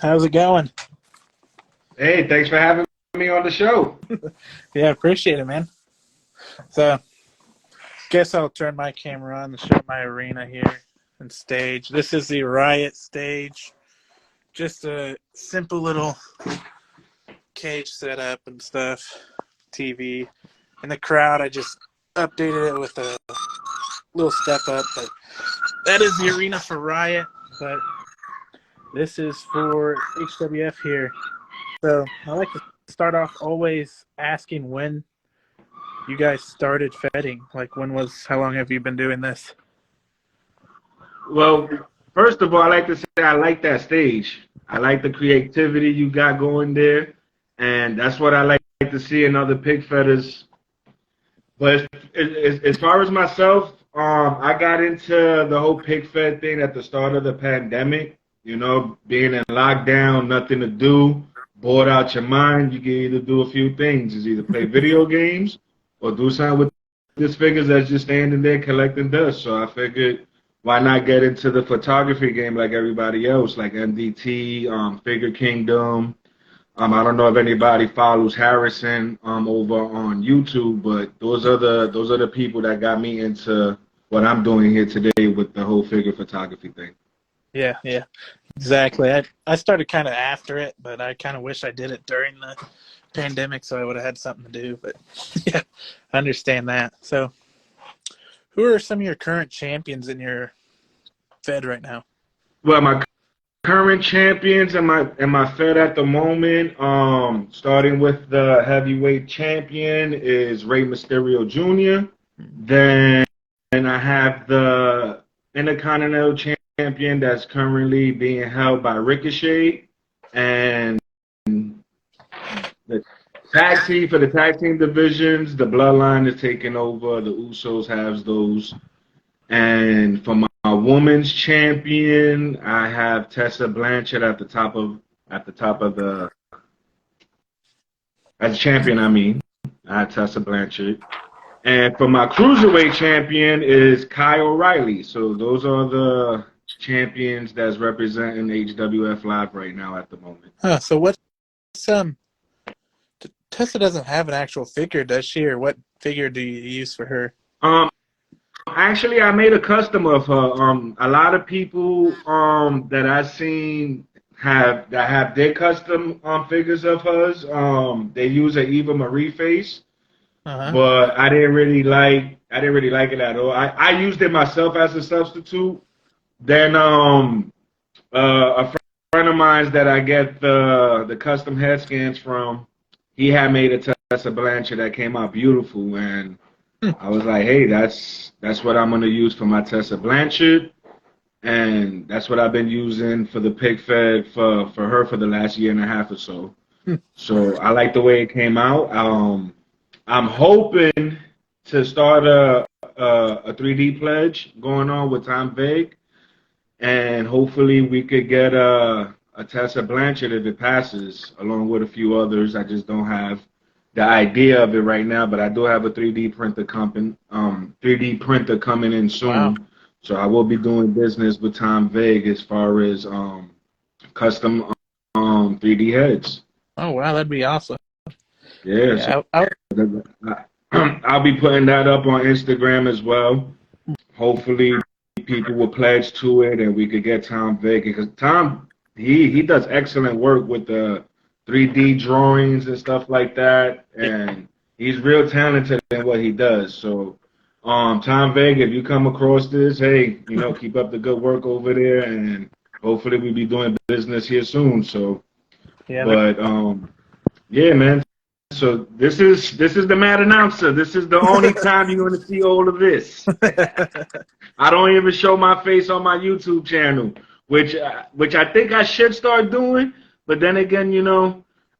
How's it going? Hey, thanks for having me on the show. Yeah, appreciate it, man. So, guess I'll turn my camera on to show my arena here and stage. This is the Riot stage. Just a simple little cage setup and stuff, TV. And the crowd, I just updated it with a little step up. But that is the arena for Riot. But this is for HWF here. So, I like to start off always asking when you guys started Fetting. Like, how long have you been doing this? Well, first of all, I like to say I like that stage. I like the creativity you got going there, and that's what I like to see in other pig feeders. But as far as myself, I got into the whole pig fed thing at the start of the pandemic. You know, being in lockdown, nothing to do, bored out your mind. You can either do a few things: is either play video games or do something with these figures that's just standing there collecting dust. So I figured, why not get into the photography game like everybody else, like MDT, Figure Kingdom. I don't know if anybody follows Harrison over on YouTube, but those are the people that got me into what I'm doing here today with the whole figure photography thing. Yeah, yeah, exactly. I started kind of after it, but I kind of wish I did it during the pandemic so I would have had something to do. But yeah, I understand that. So, who are some of your current champions in your Fed right now? Well, my current champions and my Fed at the moment, starting with the heavyweight champion is Rey Mysterio Jr. Then I have the Intercontinental champion that's currently being held by Ricochet, and the tag team divisions, the Bloodline is taking over. The Usos has those, and for my women's champion, I have Tessa Blanchard at the top of the as champion. I have Tessa Blanchard. And for my cruiserweight champion is Kyle O'Reilly. So those are the champions that's representing HWF Live right now at the moment. So what's Tessa doesn't have an actual figure, does she? Or what figure do you use for her? Um, Actually, I made a custom of her. A lot of people that I've seen have their custom figures of hers. They use an Eva Marie face. Uh-huh. But I didn't really like it at all. I used it myself as a substitute. Then a friend of mine that I get the custom head scans from, he had made a Tessa Blanchard that came out beautiful, and I was like, hey, that's what I'm gonna use for my Tessa Blanchard, and that's what I've been using for the pig fed for her for the last year and a half or so. So I like the way it came out. I'm hoping to start a 3D pledge going on with Tom Vague, and hopefully we could get a Tessa Blanchard if it passes, along with a few others. I just don't have the idea of it right now, but I do have a 3D printer coming in Wow. soon. So I will be doing business with Tom Vague as far as custom 3D heads. Oh, wow, that'd be awesome. Yeah, Yeah, I I'll be putting that up on Instagram as well. Hopefully, people will pledge to it, and we could get Tom Vick, because Tom he does excellent work with the 3D drawings and stuff like that, and he's real talented in what he does. So, Tom Vick, if you come across this, hey, keep up the good work over there, and hopefully we'll be doing business here soon. So, yeah, but yeah, man. So this is the mad announcer. This is the only time you're gonna see all of this. I don't even show my face on my YouTube channel, which I think I should start doing. But then again,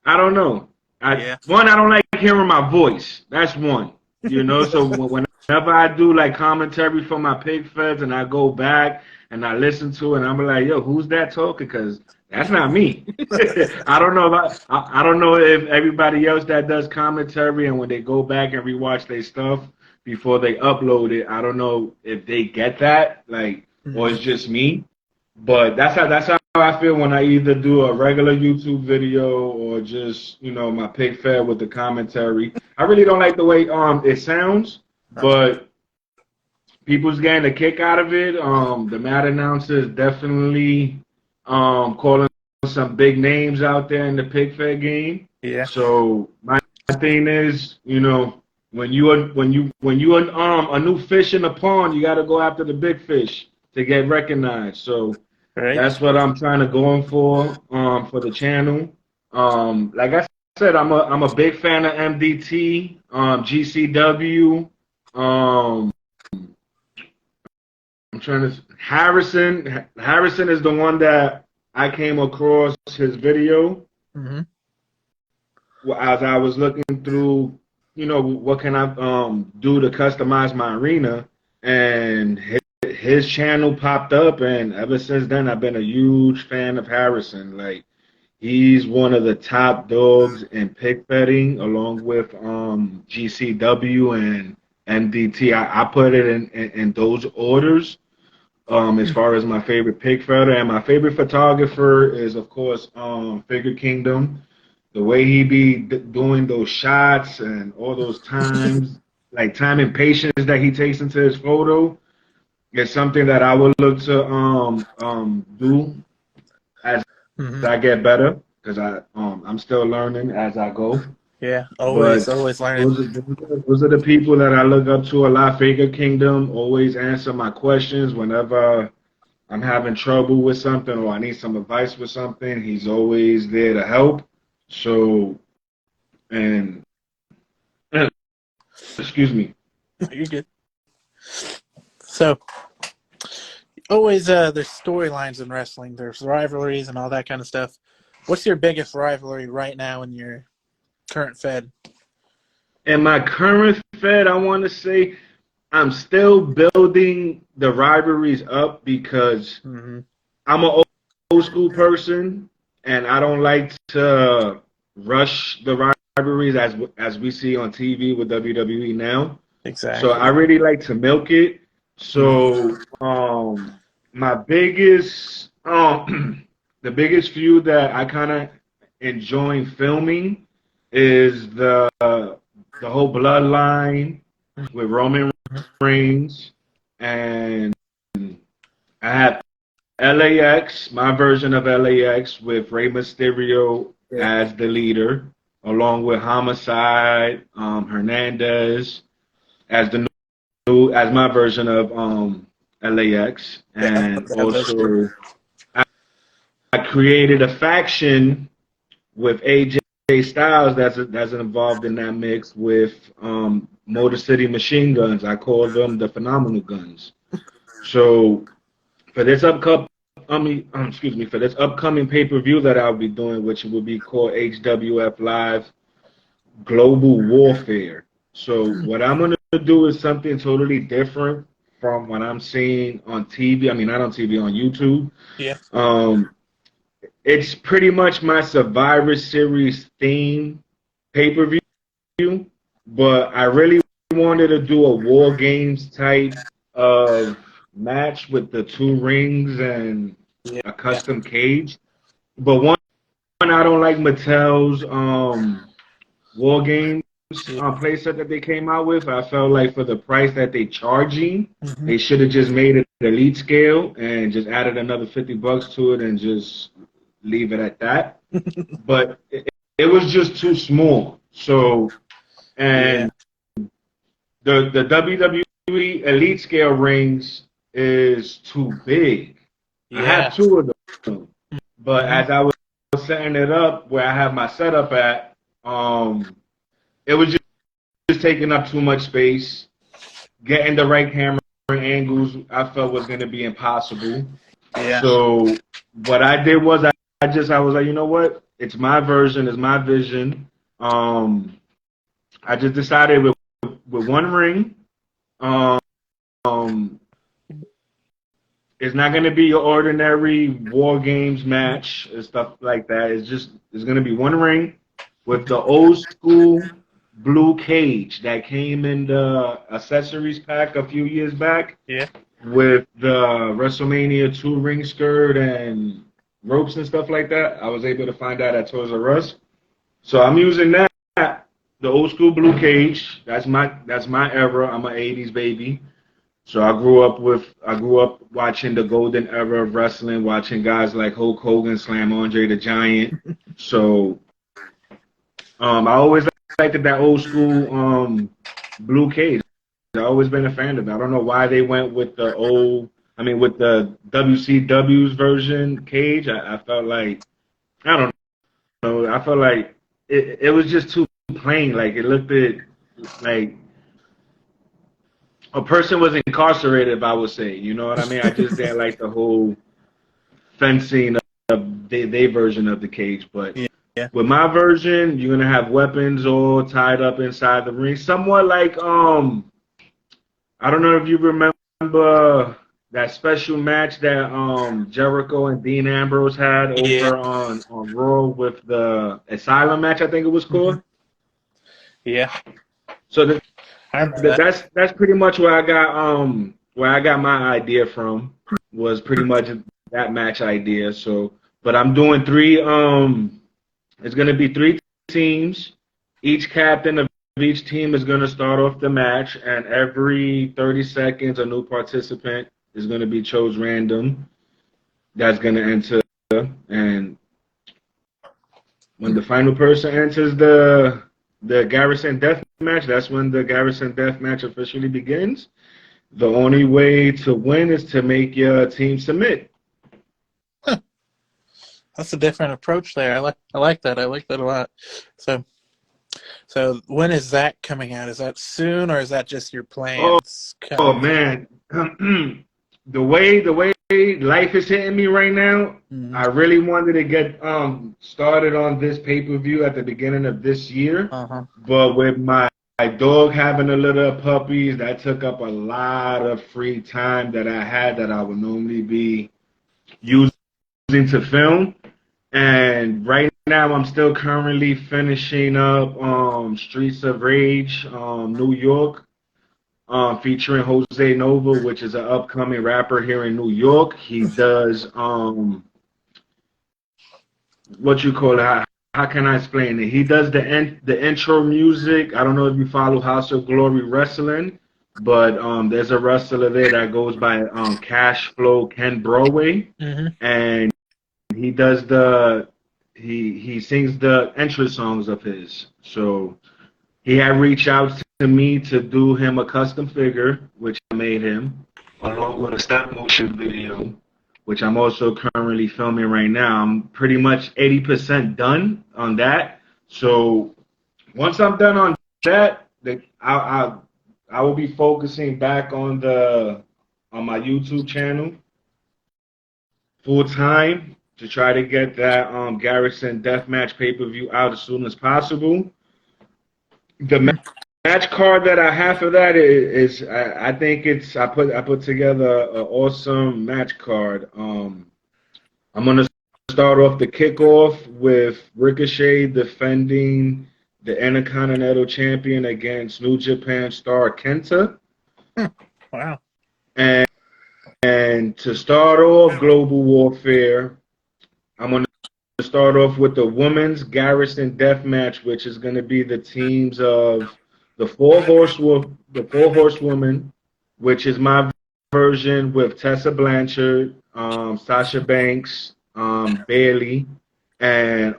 I don't know. yeah, I don't like hearing my voice. That's one. So whenever I do like commentary for my pig feds, and I go back and I listen to it, and I'm like, yo, who's that talking? Because that's not me. I don't know I don't know if everybody else that does commentary, and when they go back and rewatch their stuff before they upload it, I don't know if they get that, like, or Mhm. it's just me. But that's how I feel when I either do a regular YouTube video or just, my pick fed with the commentary. I really don't like the way it sounds, but people's getting a kick out of it. The Mad announcer is definitely calling some big names out there in the pick fed game. Yeah. So my thing is, when you a new fish in the pond, you got to go after the big fish to get recognized. So Right. that's what I'm trying to go in for the channel. Like I said, I'm a big fan of MDT, GCW. I'm trying to Harrison. Harrison is the one that I came across his video as I was looking through. What can I do to customize my arena, and his channel popped up, and ever since then I've been a huge fan of Harrison. Like, he's one of the top dogs in pick betting, along with GCW and MDT. I put it in those orders. As far as my favorite pick fetter, and my favorite photographer is, of course, Figure Kingdom. The way he be doing those shots and all those times, like time and patience that he takes into his photo, is something that I would look to do as I get better, because I'm still learning as I go. Yeah, always learning. Those are the people that I look up to a lot. Figure Kingdom always answer my questions whenever I'm having trouble with something or I need some advice with something. He's always there to help. So, and excuse me. You're good. So, always there's storylines in wrestling. There's rivalries and all that kind of stuff. What's your biggest rivalry right now in your current Fed? In my current Fed, I want to say I'm still building the rivalries up because I'm an old school person, and I don't like to rush the rivalries as we see on TV with WWE now. Exactly. So I really like to milk it. So my biggest the biggest feud that I kind of enjoy filming is the whole bloodline with Roman Reigns, and I have LAX, my version of LAX, with Rey Mysterio as the leader, along with Homicide, Hernandez as my version of LAX, and also I created a faction with AJ Styles that's involved in that mix with Motor City Machine Guns. I call them the Phenomenal Guns. So for this upcoming pay-per-view that I'll be doing, which will be called HWF Live Global Warfare. So what I'm going to do is something totally different from what I'm seeing on TV. I mean, not on TV, on YouTube. Yeah. It's pretty much my Survivor Series theme pay-per-view, but I really wanted to do a War Games type of match with the 2 rings and a custom cage. But one, I don't like Mattel's War Games playset that they came out with. I felt like for the price that they charging, they should have just made it elite scale and just added another $50 to it and just leave it at that. But it was just too small. So, and the WWE Elite Scale rings is too big. I have 2 of them, but as I was setting it up where I have my setup at, it was just taking up too much space. Getting the right camera angles, I felt was going to be impossible. Yeah. So what I did was I was like, you know what? It's my version, it's my vision. I just decided with 1 ring, it's not going to be your ordinary War Games match and stuff like that. It's going to be 1 ring with the old school blue cage that came in the accessories pack a few years back. Yeah. With the WrestleMania 2 ring skirt and ropes and stuff like that. I was able to find that at Toys R Us. So I'm using that, the old school blue cage. That's my era. I'm an '80s baby. So I grew up watching the golden era of wrestling, watching guys like Hulk Hogan slam Andre the Giant. So I always liked that old school blue cage. I've always been a fan of it. I don't know why they went with with the WCW's version cage. I felt like, I don't know, I felt like it was just too plain. Like, it looked like a person was incarcerated, if I would say. You know what I mean? I just didn't like the whole fencing of their version of the cage. But Yeah. with my version, you're gonna have weapons all tied up inside the ring, somewhat like I don't know if you remember that special match that Jericho and Dean Ambrose had over on Raw with the Asylum match, I think it was called. Yeah. So I remember that. that's pretty much where I got my idea from, was pretty much that match idea. So, but I'm doing three. It's gonna be three teams. Each captain of each team is gonna start off the match, and every 30 seconds, a new participant is gonna be chose random. That's gonna enter, and when the final person enters the Garrison Death Match, that's when the Garrison Death Match officially begins. The only way to win is to make your team submit. That's a different approach there. I like that. I like that a lot. So when is that coming out? Is that soon, or is that just your plans? Oh man, the way life is hitting me right now, I really wanted to get started on this pay-per-view at the beginning of this year. But with my dog having a litter of puppies, that took up a lot of free time that I had that I would normally be using to film. And right now I'm still currently finishing up Streets of Rage, New York, featuring Jose Nova, which is an upcoming rapper here in New York. He does what you call it? How can I explain it? He does the intro music. I don't know if you follow House of Glory Wrestling, but there's a wrestler there that goes by Cash Flow Ken Broadway, and he does he sings the intro songs of his. So he had reached out to me to do him a custom figure, which I made him, along with a stop motion video, which I'm also currently filming right now. I'm pretty much 80% done on that. So once I'm done on that, I will be focusing back on my YouTube channel full time to try to get that Garrison Deathmatch pay-per-view out as soon as possible. The match card that I have for that is I think it's I put together an awesome match card. I'm gonna start off the kickoff with Ricochet defending the Intercontinental Champion against New Japan star Kenta. Wow. And to start off Global Warfare, I'm going to start off with the Women's Garrison Deathmatch, which is going to be the teams of the Four Horsewomen, which is my version with Tessa Blanchard, Sasha Banks, Bailey, and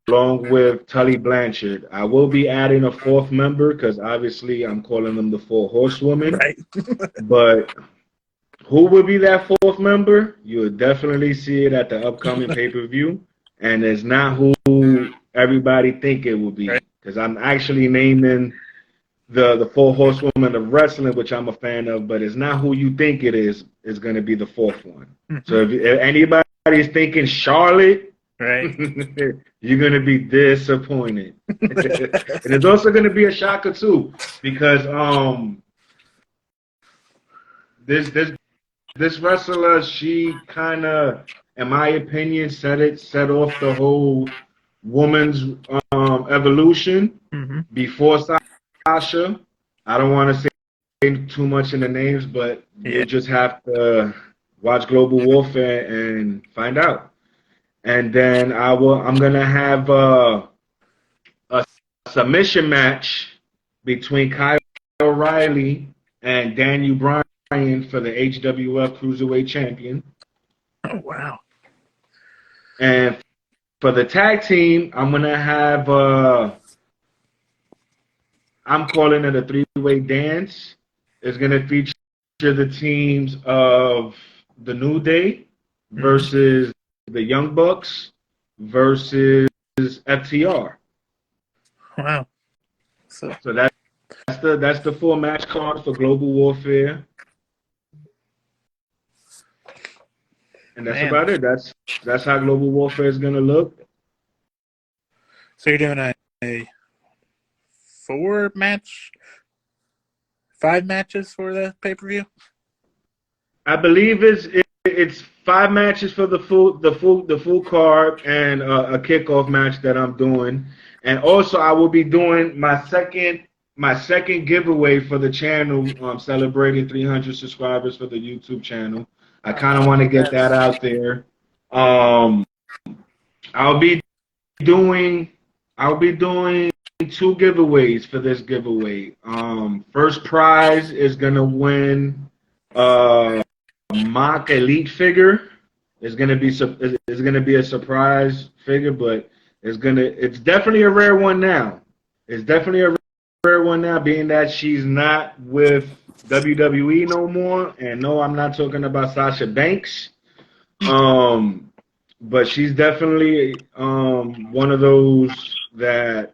along with Tully Blanchard. I will be adding a fourth member because obviously I'm calling them the Four Horsewomen. Right. But who will be that fourth member? You'll definitely see it at the upcoming pay-per-view. And it's not who everybody think it will be. Because I'm actually naming the Four Horsewomen of Wrestling, which I'm a fan of, but it's not who you think it is going to be the fourth one. So if anybody's thinking Charlotte, right, you're going to be disappointed. And it's also going to be a shocker, too, because this wrestler, she kind of, in my opinion, set off the whole woman's evolution before Sasha. I don't want to say too much in the names, but you just have to watch Global Warfare and find out. and then I'm gonna have a submission match between Kyle O'Reilly and Daniel Bryan for the HWF Cruiserweight Champion. Oh, wow. And for the tag team, I'm gonna have I'm calling it a three-way dance. It's gonna feature the teams of the New Day versus the Young Bucks versus FTR. Wow. So That's the full match card for Global Warfare. And that's Man. about it. That's how Global Warfare is gonna look. So you're doing a 5 matches for the pay-per-view? I believe it's 5 matches for the full card and a kickoff match that I'm doing. And also I will be doing my second giveaway for the channel, celebrating 300 subscribers for the YouTube channel. I kind of want to get that out there. I'll be doing 2 giveaways for this giveaway. First prize is gonna win mock elite figure. It's gonna be a surprise figure, but it's definitely a rare one now. It's definitely a rare one now, being that she's not with WWE no more. And no, I'm not talking about Sasha Banks. But she's definitely one of those that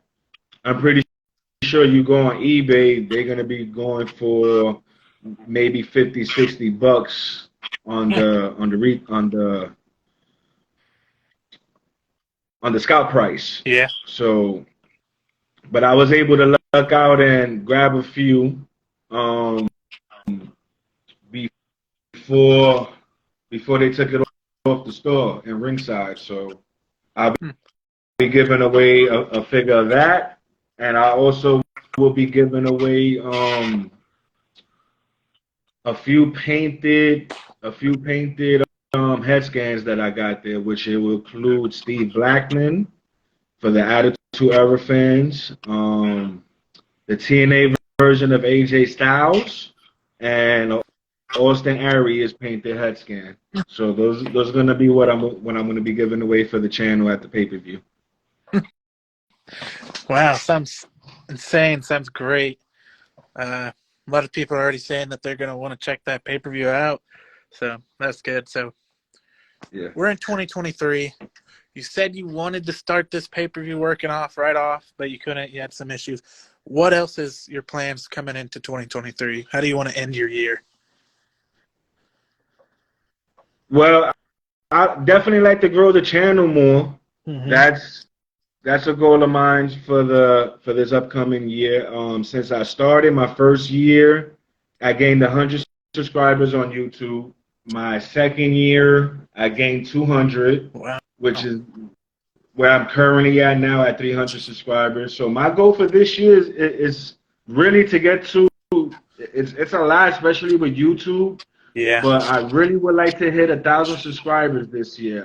I'm pretty sure you go on eBay, they're gonna be going for maybe $50-$60 on the scout price. Yeah. So, but I was able to luck out and grab a few before they took it off the store in ringside. So I'll be giving away a figure of that, and I also will be giving away a few painted head scans that I got there, which it will include Steve Blackman for the Attitude Era fans, the TNA version of AJ Styles, and Austin Aries painted head scan. So those are gonna be what I'm gonna be giving away for the channel at the pay-per-view. Wow, sounds insane. Sounds great. A lot of people are already saying that they're going to want to check that pay-per-view out. So that's good. So Yeah. we're in 2023. You said you wanted to start this pay-per-view working right off, but you couldn't. You had some issues. What else is your plans coming into 2023? How do you want to end your year? Well, I definitely like to grow the channel more. Mm-hmm. That's a goal of mine for this upcoming year. Since I started my first year, I gained 100 subscribers on YouTube. My second year, I gained 200, Wow. which is where I'm currently at now at 300 subscribers. So my goal for this year is really to get to. It's a lot, especially with YouTube. Yeah. But I really would like to hit 1,000 subscribers this year.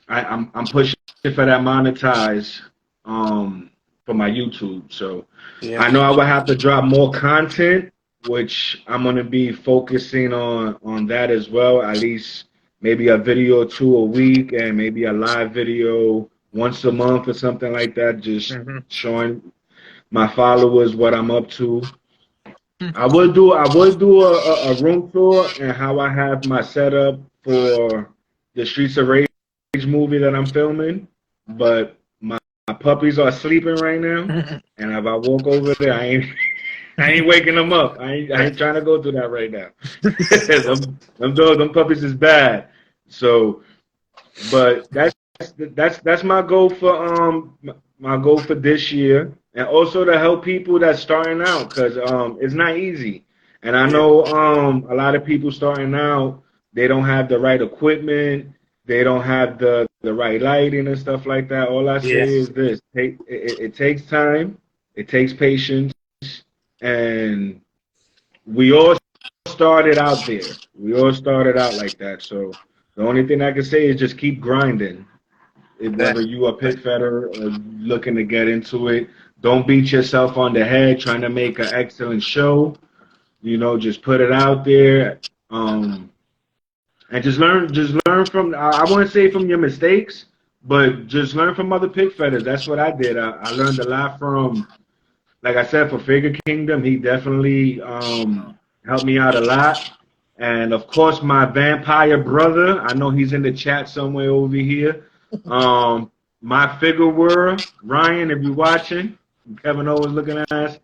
I'm pushing for that monetize for my YouTube. So Yeah. I know I will have to drop more content, which I'm gonna be focusing on that as well. At least maybe a video or 2 a week, and maybe a live video once a month or something like that, just showing my followers what I'm up to. I would do a room tour and how I have my setup for the Streets of Rage movie that I'm filming, but my puppies are sleeping right now, and if I walk over there, I ain't waking them up. I ain't trying to go through that right now. them puppies is bad. So, but that's my goal for this year, and also to help people that's starting out, because it's not easy. And I know a lot of people starting out, they don't have the right equipment, they don't have the right lighting and stuff like that. All I say is this: it takes time, it takes patience, and we all started out there. We all started out like that. So The only thing I can say is just keep grinding. Whether you a pick fetter or looking to get into it, don't beat yourself on the head trying to make an excellent show. Just put it out there, and just learn from. I wouldn't say from your mistakes, but just learn from other pick fetters. That's what I did. I learned a lot from, like I said, for Figure Kingdom. He definitely helped me out a lot. And of course, my vampire brother. I know he's in the chat somewhere over here. My figure world, Ryan, if you're watching, Kevin Owens looking at us.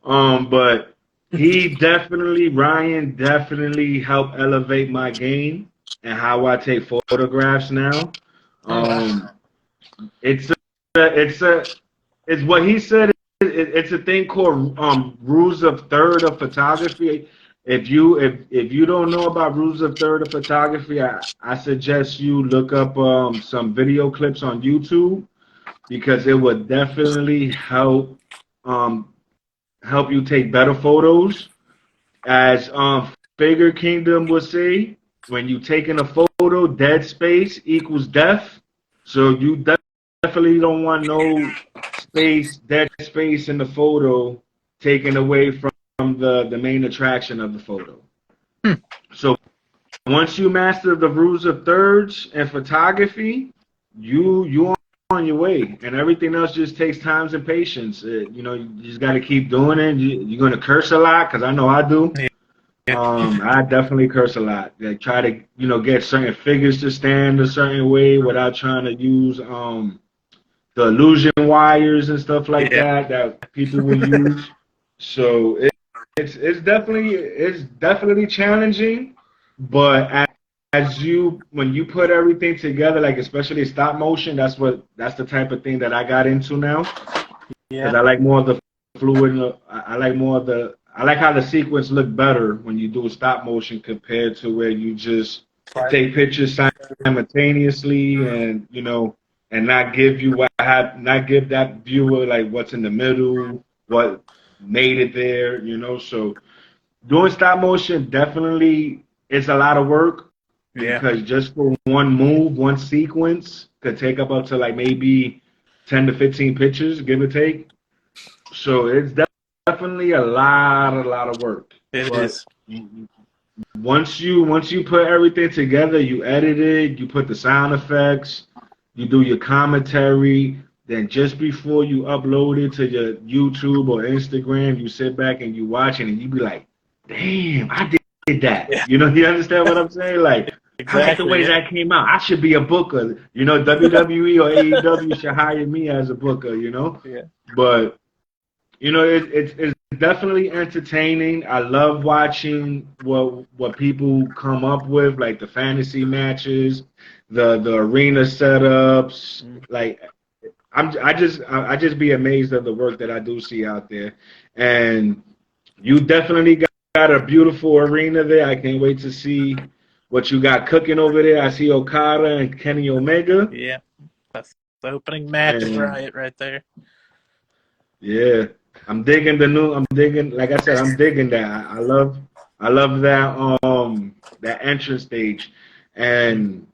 But Ryan definitely helped elevate my game and how I take photographs now. It's what he said. It's a thing called rules of third of photography. If you don't know about rules of third of photography, I suggest you look up some video clips on YouTube, because it would definitely help you take better photos. As Figure Kingdom would say, when you taking a photo, dead space equals death. So you definitely don't want no dead space in the photo taken away from the main attraction of the photo. So once you master the rules of thirds and photography, you on your way, and everything else just takes time and patience. You just got to keep doing it. You're gonna curse a lot, because I know I do. I definitely curse a lot. Like, try to get certain figures to stand a certain way without trying to use the illusion wires and stuff like that people will use. So it's definitely challenging, but when you put everything together, like especially stop motion, that's the type of thing that I got into now. Because I like more of the fluid. I like how the sequence look better when you do stop motion compared to where you just take pictures simultaneously and not give that viewer like what's in the middle, what made it there. So doing stop motion definitely is a lot of work. Because just for one move, one sequence could take up to like maybe 10 to 15 pictures, give or take. So it's definitely a lot of work. It is. Once you put everything together, you edit it, you put the sound effects, you do your commentary, then just before you upload it to your YouTube or Instagram, you sit back and you watch it and you be like, damn, I did that. Yeah. You understand what I'm saying? Like, exactly, I like the way that came out. I should be a booker. WWE or AEW should hire me as a booker, Yeah. But, it's definitely entertaining. I love watching what people come up with, like the fantasy matches, the arena setups. Like, I just be amazed at the work that I do see out there. And you definitely got a beautiful arena there. I can't wait to see what you got cooking over there. I see Okada and Kenny Omega. Yeah, that's the opening match of Riot right there. Yeah, I'm digging like I said, I'm digging that. I love that entrance stage, and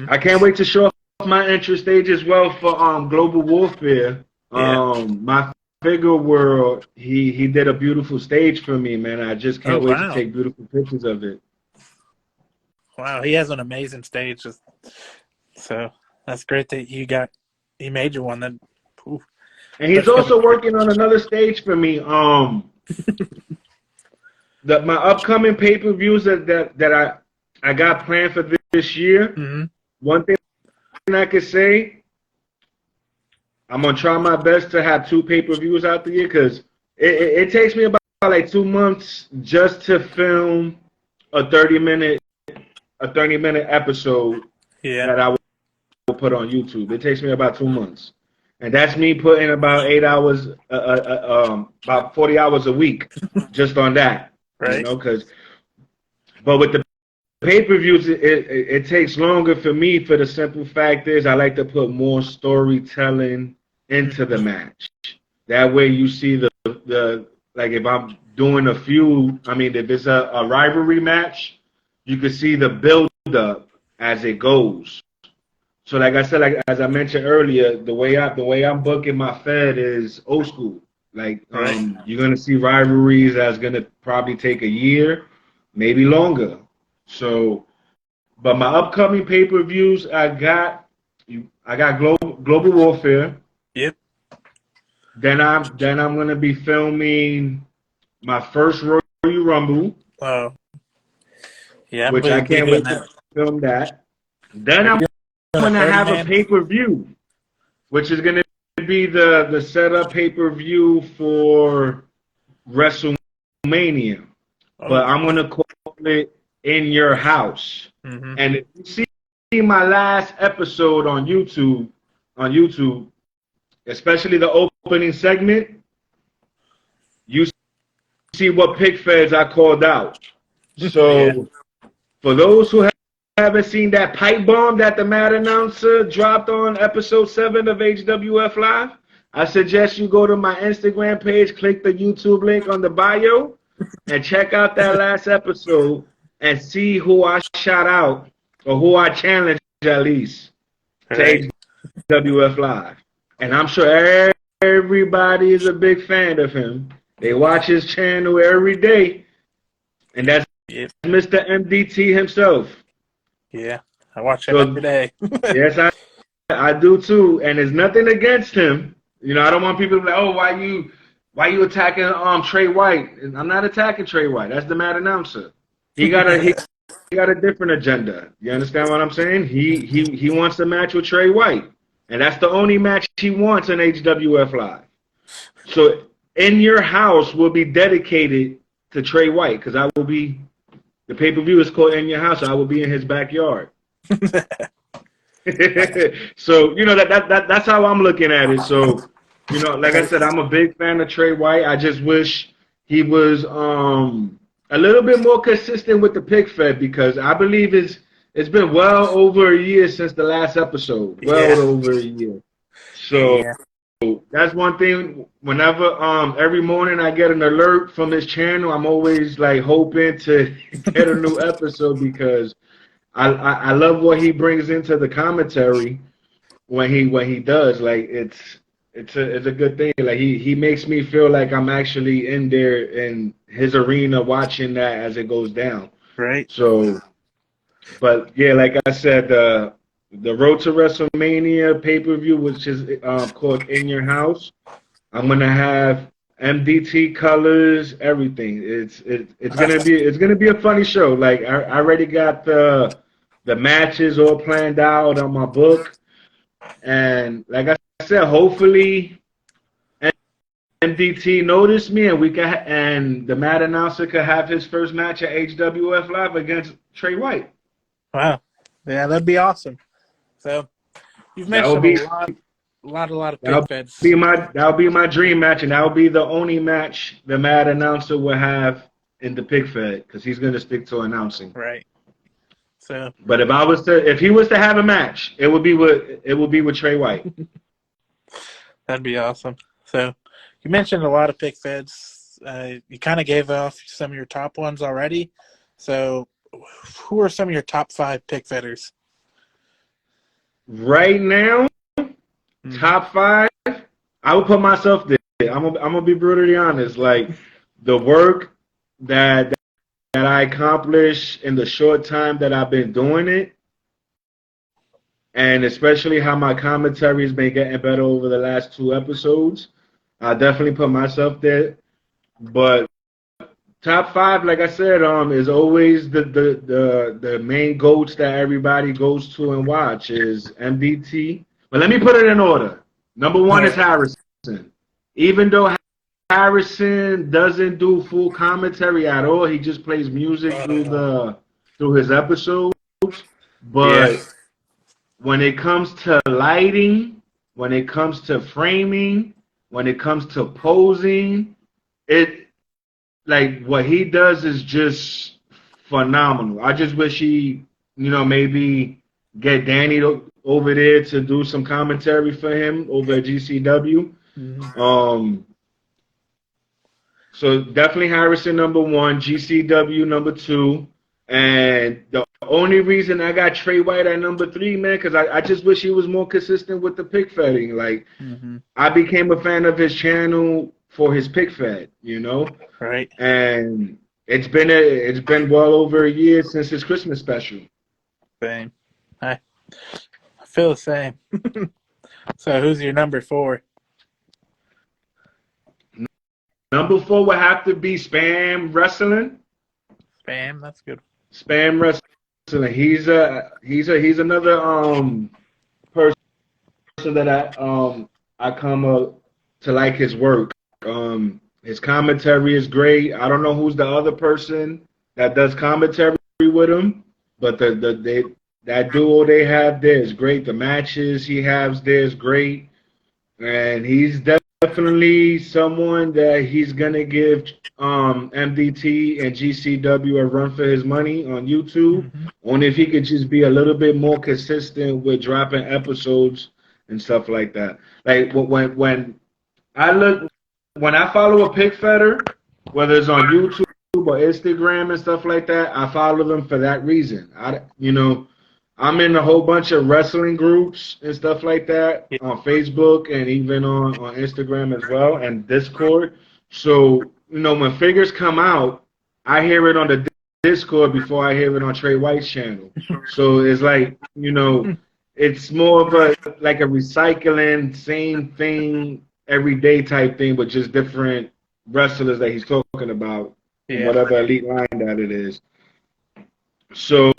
I can't wait to show off my entrance stage as well for Global Warfare. My Figure World, he did a beautiful stage for me, man. I just can't wait to take beautiful pictures of it. Wow, he has an amazing stage. So that's great that he made you one. And he's also working on another stage for me. My upcoming pay-per-views that I got planned for this year. Mm-hmm. One thing I could say, I'm gonna try my best to have 2 pay-per-views out the year, because it takes me about like 2 months just to film a 30-minute episode that I will put on YouTube. It takes me about 2 months, and that's me putting about 8 hours, about 40 hours a week just on that. Right. But with the pay-per-views, it takes longer for me, for the simple fact is I like to put more storytelling into the match. That way you see the like, if I'm doing if it's a rivalry match, you can see the build up as it goes. So like I said, like as I mentioned earlier, the way I'm booking my Fed is old school. Like Right. you're gonna see rivalries that's gonna probably take a year, maybe longer. So, but my upcoming pay-per-views, I got Global Warfare. Yep. Then I'm gonna be filming my first Royal Rumble, Oh, yeah. I'm which I gonna be can't doing wait to that. film that. Then Are you I'm doing a gonna 30 have a man? pay-per-view, which is gonna be the setup pay-per-view for WrestleMania. But Oh. I'm gonna call it In Your House. Mm-hmm. And if you see my last episode on YouTube, especially the opening segment, you see what pick feds I called out. Yeah. So for those who haven't seen that pipe bomb that the Mad Announcer dropped on episode 7 of HWF Live, I suggest you go to my Instagram page, click the YouTube link on the bio, and check out that last episode and see who I shout out or who I challenged at least Right. to HWF Live. And I'm sure everybody is a big fan of him. They watch his channel every day, and that's Yep. Mr. MDT himself. Yeah. I watch it So every day. yes, I do too, and there's nothing against him. You know, I don't want people to be like, oh, why you attacking Trey White? And I'm not attacking Trey White. That's the Mad Announcer. He got a different agenda. You understand what I'm saying? He wants to match with Trey White, and that's the only match he wants in HWF Live. So In Your House will be dedicated to Trey White because the pay-per-view is called In Your House. So I will be in his backyard. So you know that's how I'm looking at it. So you know, like I said, I'm a big fan of Trey White. I just wish he was a little bit more consistent with the pick fed because I believe it's been well over a year since the last episode. Well Yeah. over a year. So Yeah. that's one thing. Whenever every morning I get an alert from his channel, I'm always like hoping to get a new episode because I love what he brings into the commentary when he does. Like it's a good thing. Like he makes me feel like I'm actually in there in his arena watching that as it goes down. Right. So, but yeah, like I said, the Road to WrestleMania pay-per-view, which is called In Your House, I'm gonna have MDT colors, everything. It's gonna be a funny show. Like I already got the matches all planned out on my book, and like I said, hopefully MDT noticed me, and the Mad Announcer could have his first match at HWF Live against Trey White. Wow. Yeah, that'd be awesome. So you've That would mentioned be a lot of pick feds. that'll be my dream match, and that'll be the only match the Mad Announcer will have in the Pig Fed because he's gonna stick to announcing. Right. So But if he was to have a match, it would be with Trey White. that'd be awesome. So you mentioned a lot of pick feds. You kind of gave off some of your top ones already. So who are some of your top 5 pick fedders? Right now, top 5, I would put myself there. I'm gonna be brutally honest. Like the work that I accomplished in the short time that I've been doing it, and especially how my commentary has been getting better over the last 2 episodes, I definitely put myself there. But top 5, like I said, is always the main goats that everybody goes to and watch is MDT. But let me put it in order. Number 1 is Harrison. Even though Harrison doesn't do full commentary at all, he just plays music through his episodes. But when it comes to lighting, when it comes to framing, when it comes to posing, like what he does is just phenomenal. I just wish he, maybe get Danny over there to do some commentary for him over at GCW. Mm-hmm. So definitely Harrison number 1, GCW number 2, and the only reason I got Trey White at number 3, man, because I just wish he was more consistent with the pick fetting. Like, Mm-hmm. I became a fan of his channel for his pick fed, Right. and it's been well over a year since his Christmas special. Same. I feel the same. So who's your number 4? Number 4 would have to be Spam Wrestling. Spam, that's good. Spam Wrestling. He's another person that I come up to like his work. His commentary is great. I don't know who's the other person that does commentary with him, but that duo they have there is great. The matches he has there is great, and he's definitely someone that he's gonna give MDT and GCW a run for his money on YouTube. Mm-hmm. Only if he could just be a little bit more consistent with dropping episodes and stuff like that. Like I look when I follow a pick fetter, whether it's on YouTube or Instagram and stuff like that, I follow them for that reason. I'm in a whole bunch of wrestling groups and stuff like that Yeah. on Facebook and even on Instagram as well and Discord. So, when figures come out, I hear it on the Discord before I hear it on Trey White's channel. So it's like, it's more of like a recycling, same thing, everyday type thing, but just different wrestlers that he's talking about, Yeah. whatever elite line that it is. So,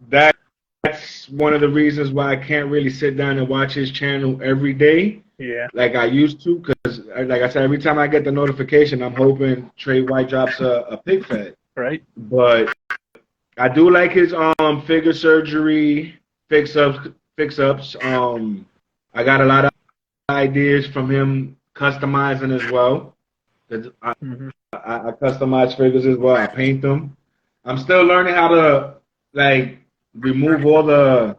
that's one of the reasons why I can't really sit down and watch his channel every day Yeah. like I used to, because, like I said, every time I get the notification, I'm hoping Trey White drops a pick fed. Right. But I do like his figure surgery fix-ups. I got a lot of ideas from him customizing as well. 'Cause Mm-hmm. I customize figures as well. I paint them. I'm still learning how to remove all the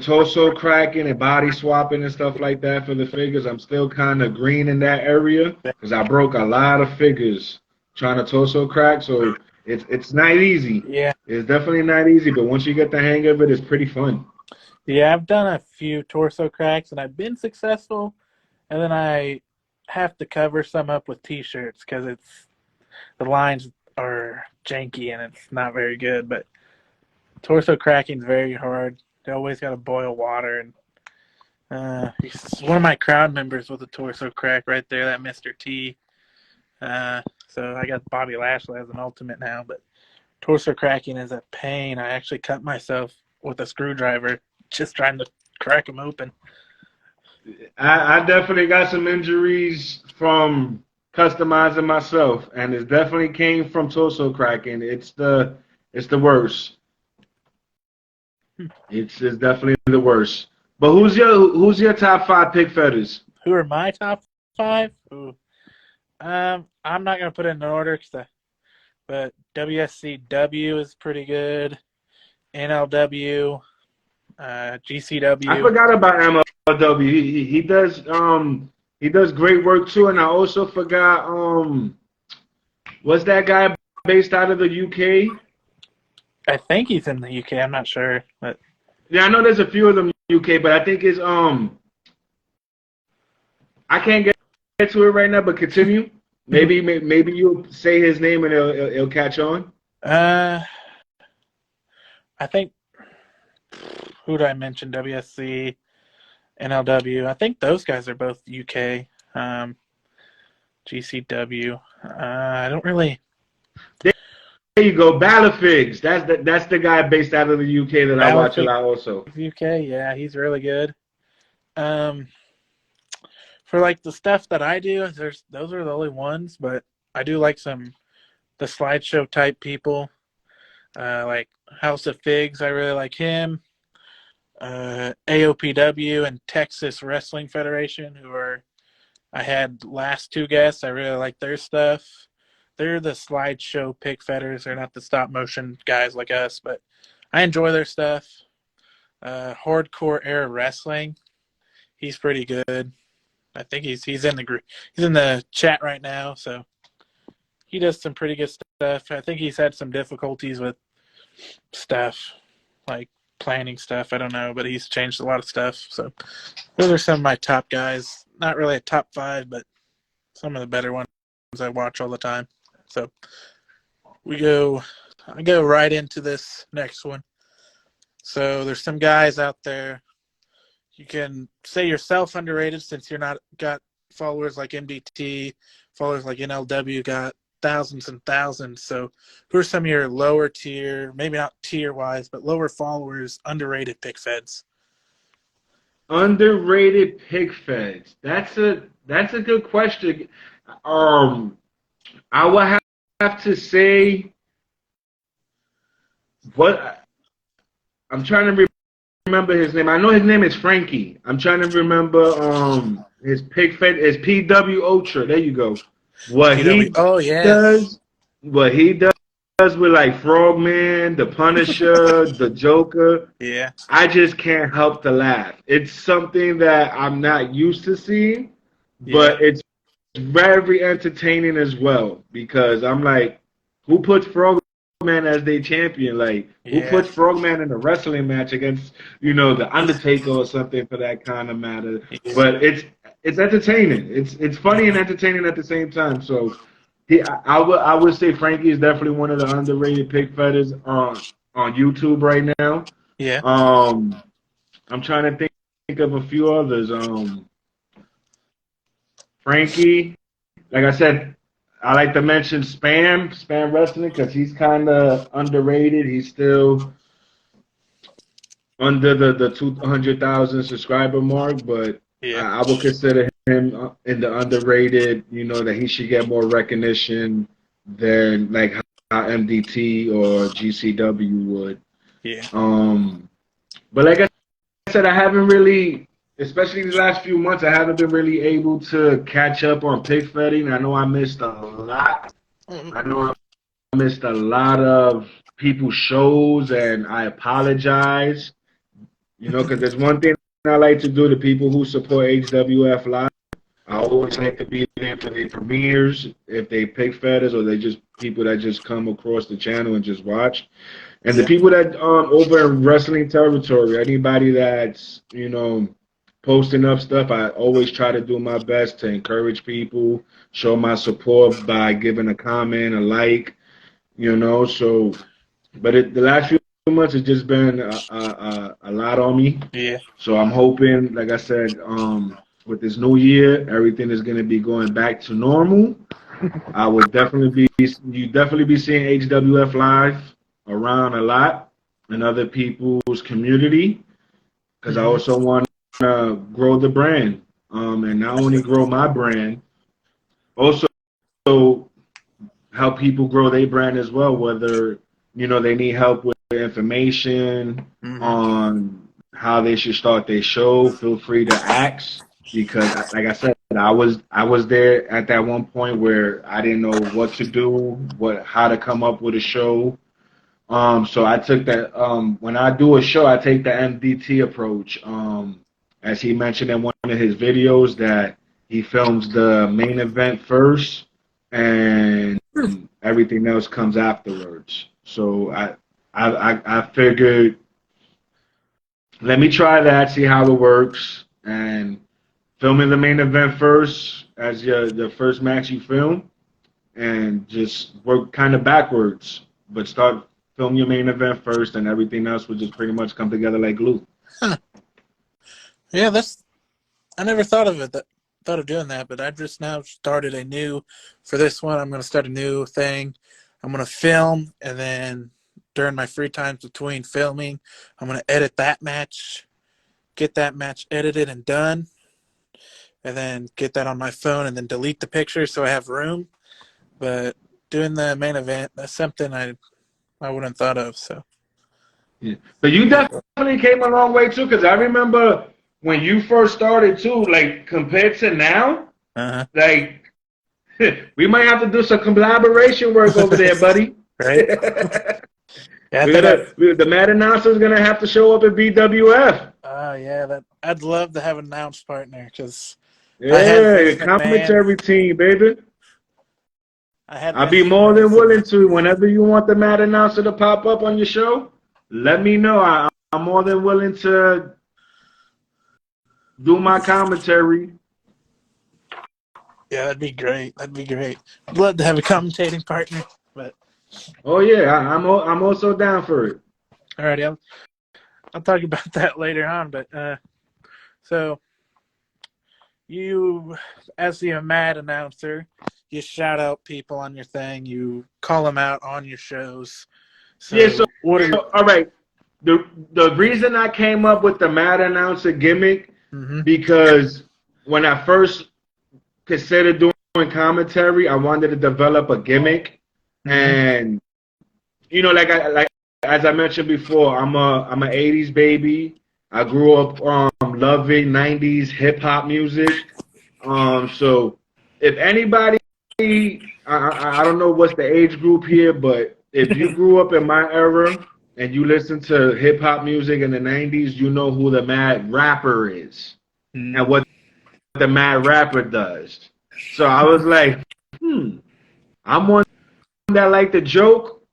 torso cracking and body swapping and stuff like that for the figures. I'm still kind of green in that area because I broke a lot of figures trying to torso crack. So it's not easy. Yeah. It's definitely not easy, but once you get the hang of it, it's pretty fun. Yeah, I've done a few torso cracks and I've been successful, and then I have to cover some up with T-shirts because the lines are janky and it's not very good. But torso cracking is very hard. You always got to boil water, and he's one of my crowd members with a torso crack right there. That Mr. T. So I got Bobby Lashley as an ultimate now, but torso cracking is a pain. I actually cut myself with a screwdriver just trying to crack them open. I definitely got some injuries from customizing myself, and it definitely came from torso cracking. It's the worst. It's definitely the worst. But who's your top 5 pick fetters? Who are my top 5? Ooh. I'm not gonna put it in order, but WSCW is pretty good. NLW, GCW. I forgot about MLW. He does great work too, and I also forgot what's that guy based out of the UK? I think he's in the UK. I'm not sure, but Yeah, I know there's a few of them in the UK, but I think it's I can't get to it right now, but continue. Maybe you'll say his name and it'll catch on. I think who did I mention? WSC, NLW. I think those guys are both UK. GCW. I don't really. There you go, Balafigs. That's the guy based out of the UK that I watch a lot also. UK, yeah, he's really good. For like the stuff that I do, those are the only ones, but I do like the slideshow type people. Like House of Figs, I really like him. AOPW and Texas Wrestling Federation, I had last 2 guests. I really like their stuff. They're the slideshow pick fetters. They're not the stop motion guys like us, but I enjoy their stuff. Hardcore Era Wrestling, he's pretty good. I think he's in the chat right now. So he does some pretty good stuff. I think he's had some difficulties with stuff, like planning stuff. I don't know, but he's changed a lot of stuff. So those are some of my top guys. Not really a top 5, but some of the better ones I watch all the time. So I go right into this next one. So there's some guys out there. You can say yourself underrated since you're not got followers like MDT, followers like NLW got thousands and thousands. So who are some of your lower tier, maybe not tier wise, but lower followers, underrated pick feds? Underrated pick feds. That's a good question. I would have to say what I'm trying to remember his name. I know his name is Frankie. I'm trying to remember his pick fed is PW Ultra. There you go. What he Oh yeah. does, what he does with like Frogman, the Punisher, the Joker. Yeah. I just can't help to laugh. It's something that I'm not used to seeing, but it's very entertaining as well because I'm like, who puts Frogman as their champion? Like, who puts Frogman in a wrestling match against, the Undertaker or something for that kind of matter? Yeah. But it's entertaining. It's funny and entertaining at the same time. So, I would say Frankie is definitely one of the underrated pick fetters on YouTube right now. Yeah. I'm trying to think of a few others. Frankie, like I said, I like to mention Spam Wrestling because he's kind of underrated. He's still under the 200,000 subscriber mark, but I would consider him in the underrated. That he should get more recognition than like how MDT or GCW would. Yeah. But like I said, I haven't really, especially these last few months, I haven't been really able to catch up on pick fetting. I know I missed a lot. I know I missed a lot of people's shows, and I apologize. Because there's one thing I like to do to people who support HWF Live. I always like to be there for the premieres, if they pick fetters or they just people that just come across the channel and just watch. And the people that over in wrestling territory, anybody that's posting up stuff, I always try to do my best to encourage people, show my support by giving a comment, a like, So, but the last few months it's just been a lot on me. Yeah. So I'm hoping, like I said, with this new year, everything is going to be going back to normal. I would definitely be seeing HWF Live around a lot in other people's community because I also want to grow the brand and not only grow my brand, also help people grow their brand as well, whether they need help with information on how they should start their show. Feel free to ask because like I said, I was there at that one point where I didn't know what to do, how to come up with a show. So I took that. When I do a show, I take the MDT approach. As he mentioned in one of his videos, that he films the main event first, and everything else comes afterwards. So I figured, let me try that, see how it works, and filming the main event first as the first match you film, and just work kind of backwards, but start. Film your main event first, and everything else will just pretty much come together like glue. Huh. Yeah, I never thought of doing that, but I've just now started for this one, I'm going to start a new thing. I'm going to film, and then during my free times between filming, I'm going to edit that match, get that match edited and done, and then get that on my phone, and then delete the picture so I have room. But doing the main event, that's something I wouldn't have thought of. So, yeah. But you definitely came a long way too, because I remember when you first started too. Like compared to now, like we might have to do some collaboration work over there, buddy. Right? Yeah, the Mad Announcer is gonna have to show up at BWF. Yeah, I'd love to have an announced partner because commentary team, baby. I had I'll be more than willing to. Whenever you want the Mad Announcer to pop up on your show, let me know. I'm more than willing to do my commentary. Yeah, that'd be great. That'd be great. I'd love to have a commentating partner, but Oh yeah, I'm also down for it. alrighty, I'll talk about that later on. But so you, as the Mad Announcer, you shout out people on your thing. You call them out on your shows. So Yeah. So what are all right. The reason I came up with the Mad Announcer gimmick because when I first considered doing commentary, I wanted to develop a gimmick, and you know, like as I mentioned before, I'm a '80s baby. I grew up loving '90s hip hop music. So if anybody, I don't know what's the age group here, but if you grew up in my era and you listen to hip hop music in the '90s, you know who the Mad Rapper is and what the Mad Rapper does. So I was like, I'm one that like to joke,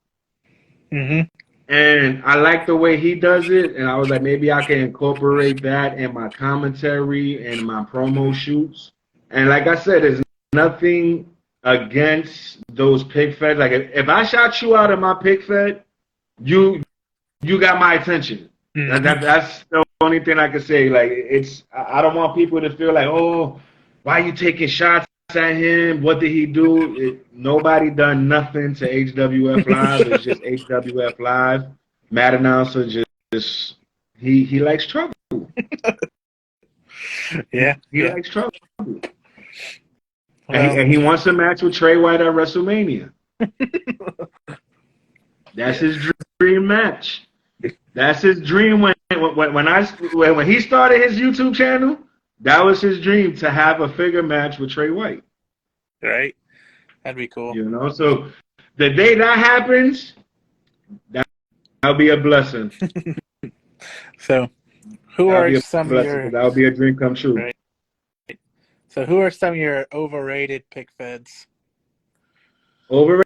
and I like the way he does it, and I was like, maybe I can incorporate that in my commentary and my promo shoots. And like I said, there's nothing against those pig feds. Like if I shot you out of my pig fed, you got my attention. That's the only thing I can say. Like I don't want people to feel like, oh, why are you taking shots at him? What did he do? Nobody done nothing to HWF Live. It's just HWF Live. Mad Announcer just he likes trouble. Yeah, he likes trouble. And he wants a match with Trey White at WrestleMania. That's his dream match. That's his dream. When he started his YouTube channel, that was his dream, to have a figure match with Trey White. Right, that'd be cool. You know, so the day that happens, that'll be a blessing. So, who are some of your? That'll be a dream come true. Right. So who are some of your overrated pick feds? Overrated?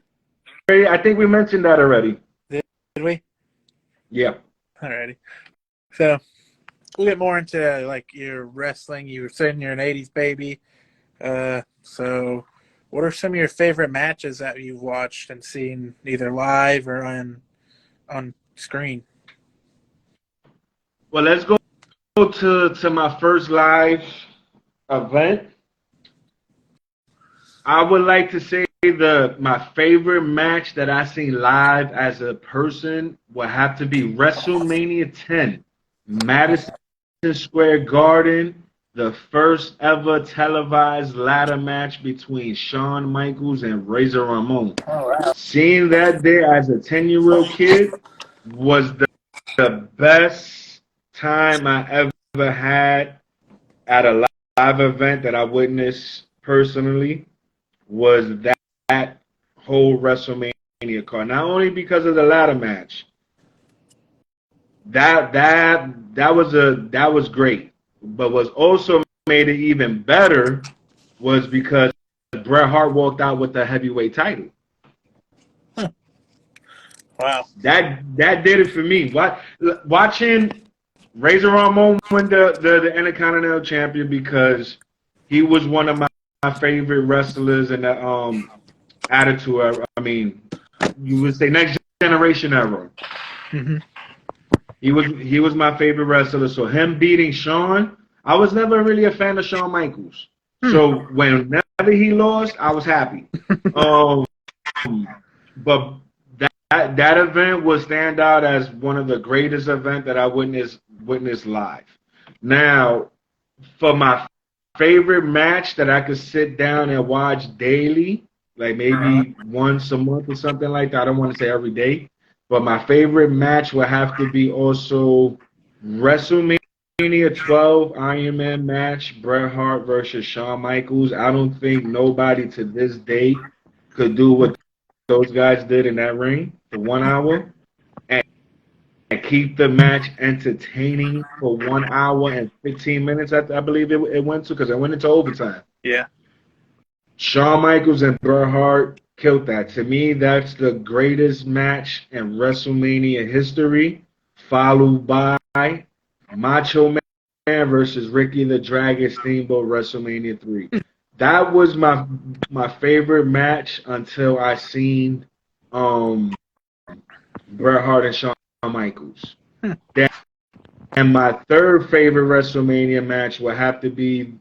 I think we mentioned that already. Did we? Yeah. Alrighty. So we'll get more into like your wrestling. You were saying you're an '80s baby. So what are some of your favorite matches that you've watched and seen either live or on screen? Well, let's go to my first live event. I would like to say my favorite match that I seen live as a person would have to be WrestleMania 10, Madison Square Garden, the first ever televised ladder match between Shawn Michaels and Razor Ramon. Oh, wow. Seeing that there as a 10-year-old kid was the best time I ever had at a live event that I witnessed personally. Was that whole WrestleMania card. Not only because of the ladder match. That was great. But what also made it even better was because Bret Hart walked out with the heavyweight title. Wow. That did it for me. Watching Razor Ramon win the Intercontinental Champion, because he was one of my favorite wrestlers in the Attitude era. I mean, you would say next generation era. He was my favorite wrestler. So him beating Shawn, I was never really a fan of Shawn Michaels. So whenever he lost, I was happy. But that event will stand out as one of the greatest events that I witnessed live. Now, for my favorite match that I could sit down and watch daily, like maybe once a month or something like that. I don't want to say every day, but my favorite match would have to be also WrestleMania 12 Iron Man match, Bret Hart versus Shawn Michaels. I don't think nobody to this day could do what those guys did in that ring for 1 hour and keep the match entertaining for 1 hour and 15 minutes. I believe it went to, because it went into overtime. Yeah. Shawn Michaels and Bret Hart killed that. To me, that's the greatest match in WrestleMania history, followed by Macho Man versus Ricky the Dragon Steamboat WrestleMania 3. That was my favorite match until I seen Bret Hart and Shawn Michaels. And my third favorite WrestleMania match would have to be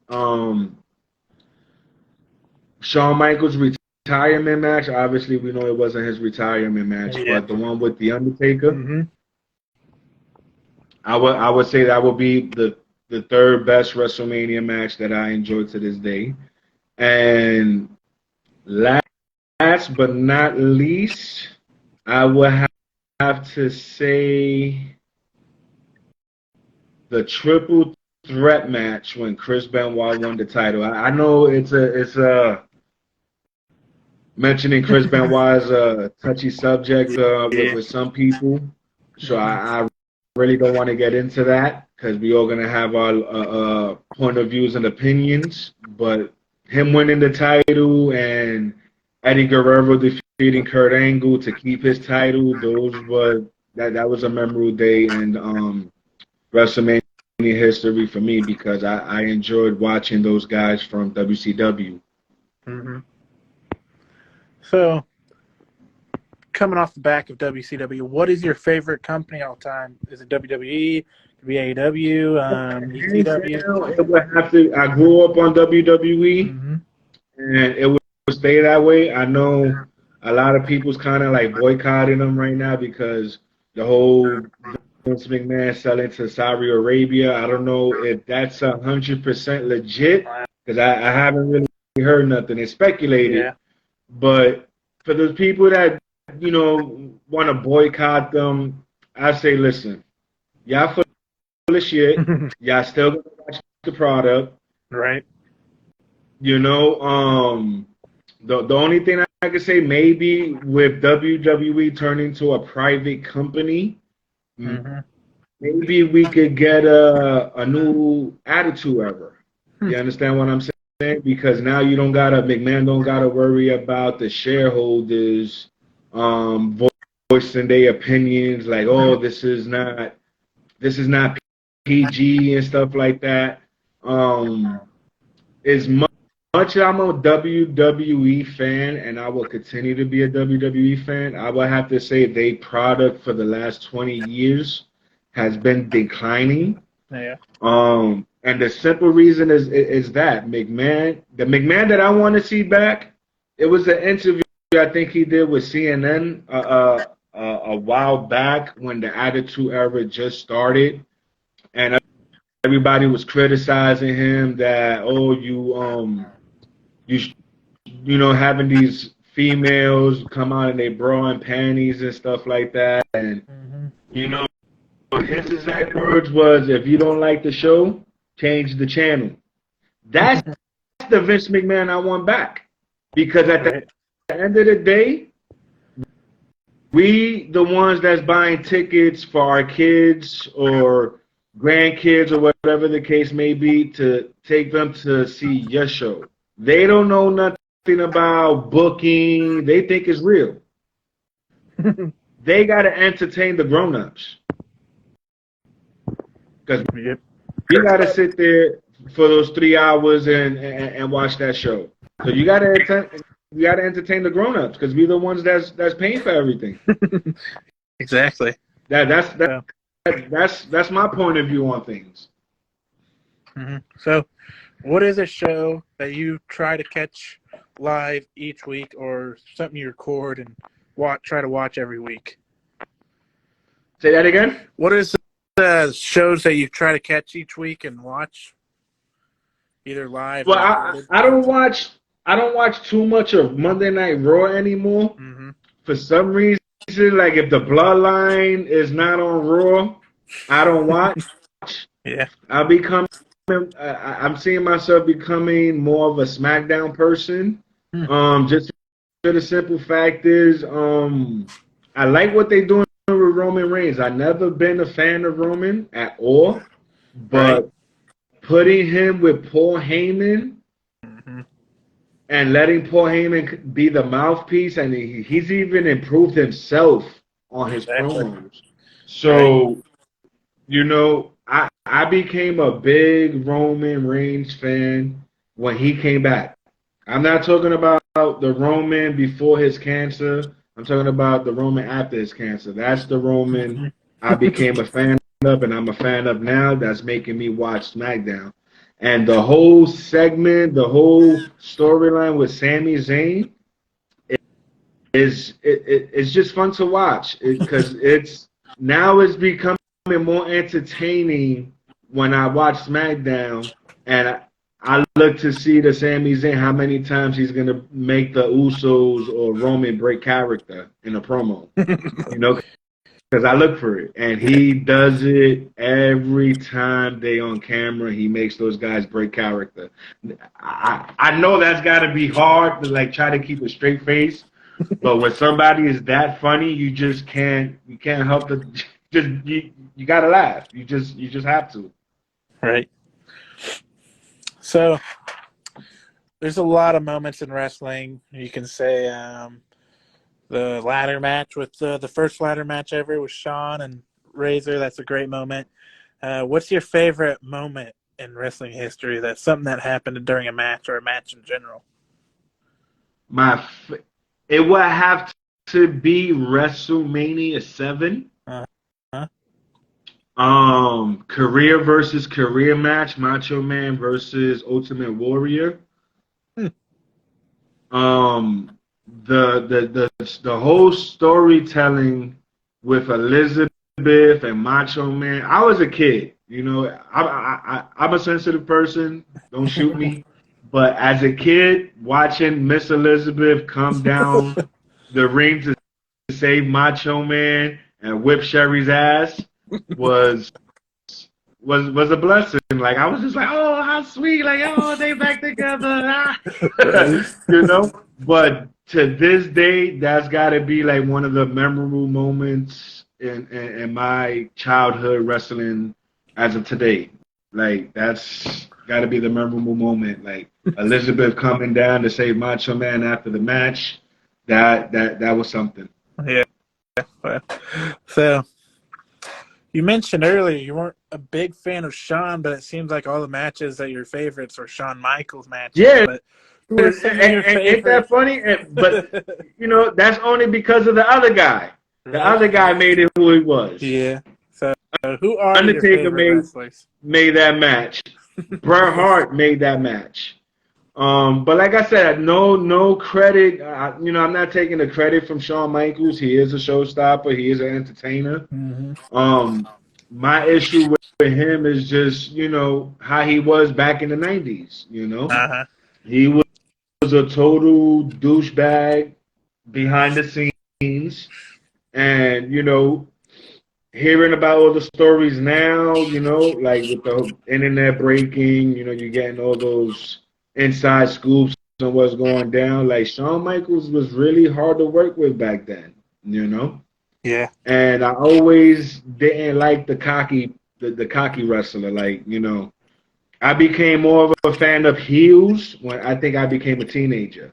Shawn Michaels' retirement match. Obviously, we know it wasn't his retirement match, but the one with The Undertaker. Mm-hmm. I would say that would be the third best WrestleMania match that I enjoy to this day. And last but not least, I would have to say the triple threat match when Chris Benoit won the title. I know it's a mentioning Chris Benoit is a touchy subject with some people, so I really don't want to get into that because we all gonna have our point of views and opinions. But him winning the title and Eddie Guerrero defeating Kurt Angle to keep his title, that was a memorable day and WrestleMania history for me because I enjoyed watching those guys from WCW. Mm-hmm. So, coming off the back of WCW, what is your favorite company all time? Is it WWE, AEW, ECW? It would have to. I grew up on WWE, Mm-hmm. and it would stay that way. I know a lot of people's kind of like boycotting them right now because the whole Vince McMahon selling to Saudi Arabia. I don't know if that's 100% legit because I haven't really heard nothing. It's speculated. Yeah. But for the people that, want to boycott them, I say, listen, y'all full of shit. Y'all still gonna watch the product. Right. The only thing I could say, maybe with WWE turning to a private company, Mm-hmm. maybe we could get a new Attitude Era. You understand what I'm saying? Because now McMahon don't gotta worry about the shareholders voicing their opinions like, oh, this is not PG and stuff like that. As much as I'm a WWE fan and I will continue to be a WWE fan, I would have to say their product for the last 20 years has been declining. Yeah. And the simple reason is that the McMahon that I want to see back, it was an interview I think he did with CNN a while back when the Attitude Era just started, and everybody was criticizing him that you having these females come out in their bra and panties and stuff like that, and his exact words was, if you don't like the show, change the channel. That's the Vince McMahon I want back. Because at the end of the day, we the ones that's buying tickets for our kids or grandkids or whatever the case may be to take them to see your show. They don't know nothing about booking. They think it's real. They got to entertain the grown-ups. Because you got to sit there for those 3 hours and watch that show. So you got to entertain the grown-ups because we're the ones that's paying for everything. Exactly. That's my point of view on things. Mm-hmm. So, what is a show that you try to catch live each week, or something you record and try to watch every week? Say that again. What is shows that you try to catch each week and watch, either live? Well, I don't watch too much of Monday Night Raw anymore. Mm-hmm. For some reason, like if the Bloodline is not on Raw, I don't watch. Yeah. I'm seeing myself becoming more of a SmackDown person. Just for the simple fact is, I like what they're doing with Roman Reigns. I've never been a fan of Roman at all, but putting him with Paul Heyman and letting Paul Heyman be the mouthpiece, and he's even improved himself on his Exactly. promos. So, you know, I became a big Roman Reigns fan when he came back. I'm not talking about the Roman before his cancer. I'm talking about the Roman after his cancer. That's the Roman I became a fan of, and I'm a fan of now. That's making me watch SmackDown. And the whole segment, the whole storyline with Sami Zayn it's just fun to watch because it's becoming more entertaining when I watch SmackDown, and I look to see the Sami Zayn how many times he's gonna make the Usos or Roman break character in a promo, you know, because I look for it, and he does it every time they on camera. He makes those guys break character. I know that's got to be hard to like try to keep a straight face, but when somebody is that funny, you can't help to you gotta laugh. You just have to. Right. So there's a lot of moments in wrestling. You can say the ladder match with the first ladder match ever with Shawn and Razor. That's a great moment. What's your favorite moment in wrestling history? That's something that happened during a match or a match in general. It would have to be WrestleMania 7. Uh-huh. Career versus career match, Macho Man versus Ultimate Warrior. The whole storytelling with Elizabeth and Macho Man. I was a kid, you know. I'm a sensitive person. Don't shoot me. But as a kid, watching Miss Elizabeth come down the ring to save Macho Man and whip Sherry's ass was a blessing. Like I was just like, oh, how sweet! Like, oh, they back together, you know. But to this day, that's got to be like one of the memorable moments in my childhood wrestling as of today. Like that's got to be the memorable moment. Like Elizabeth coming down to save Macho Man after the match. That was something. Yeah. So you mentioned earlier you weren't a big fan of Shawn, but it seems like all the matches that your favorites were Shawn Michaels matches. Yeah, But who were some of your ain't that favorites? funny? But you know, that's only because of the other guy. The Right. other guy made it who he was. Yeah. So who are your Undertaker favorite wrestlers? made that match. Bret Hart made that match. But like I said, no credit. You know, I'm not taking the credit from Shawn Michaels. He is a showstopper. He is an entertainer. Mm-hmm. My issue with him is just, you know, how he was back in the 90s, you know. Uh-huh. He was a total douchebag behind the scenes. And, you know, hearing about all the stories now, you know, like with the internet breaking, you know, you're getting all those inside scoops on what's going down. Like Shawn Michaels was really hard to work with back then, you know? Yeah. And I always didn't like the cocky wrestler. Like, you know, I became more of a fan of heels when I think I became a teenager.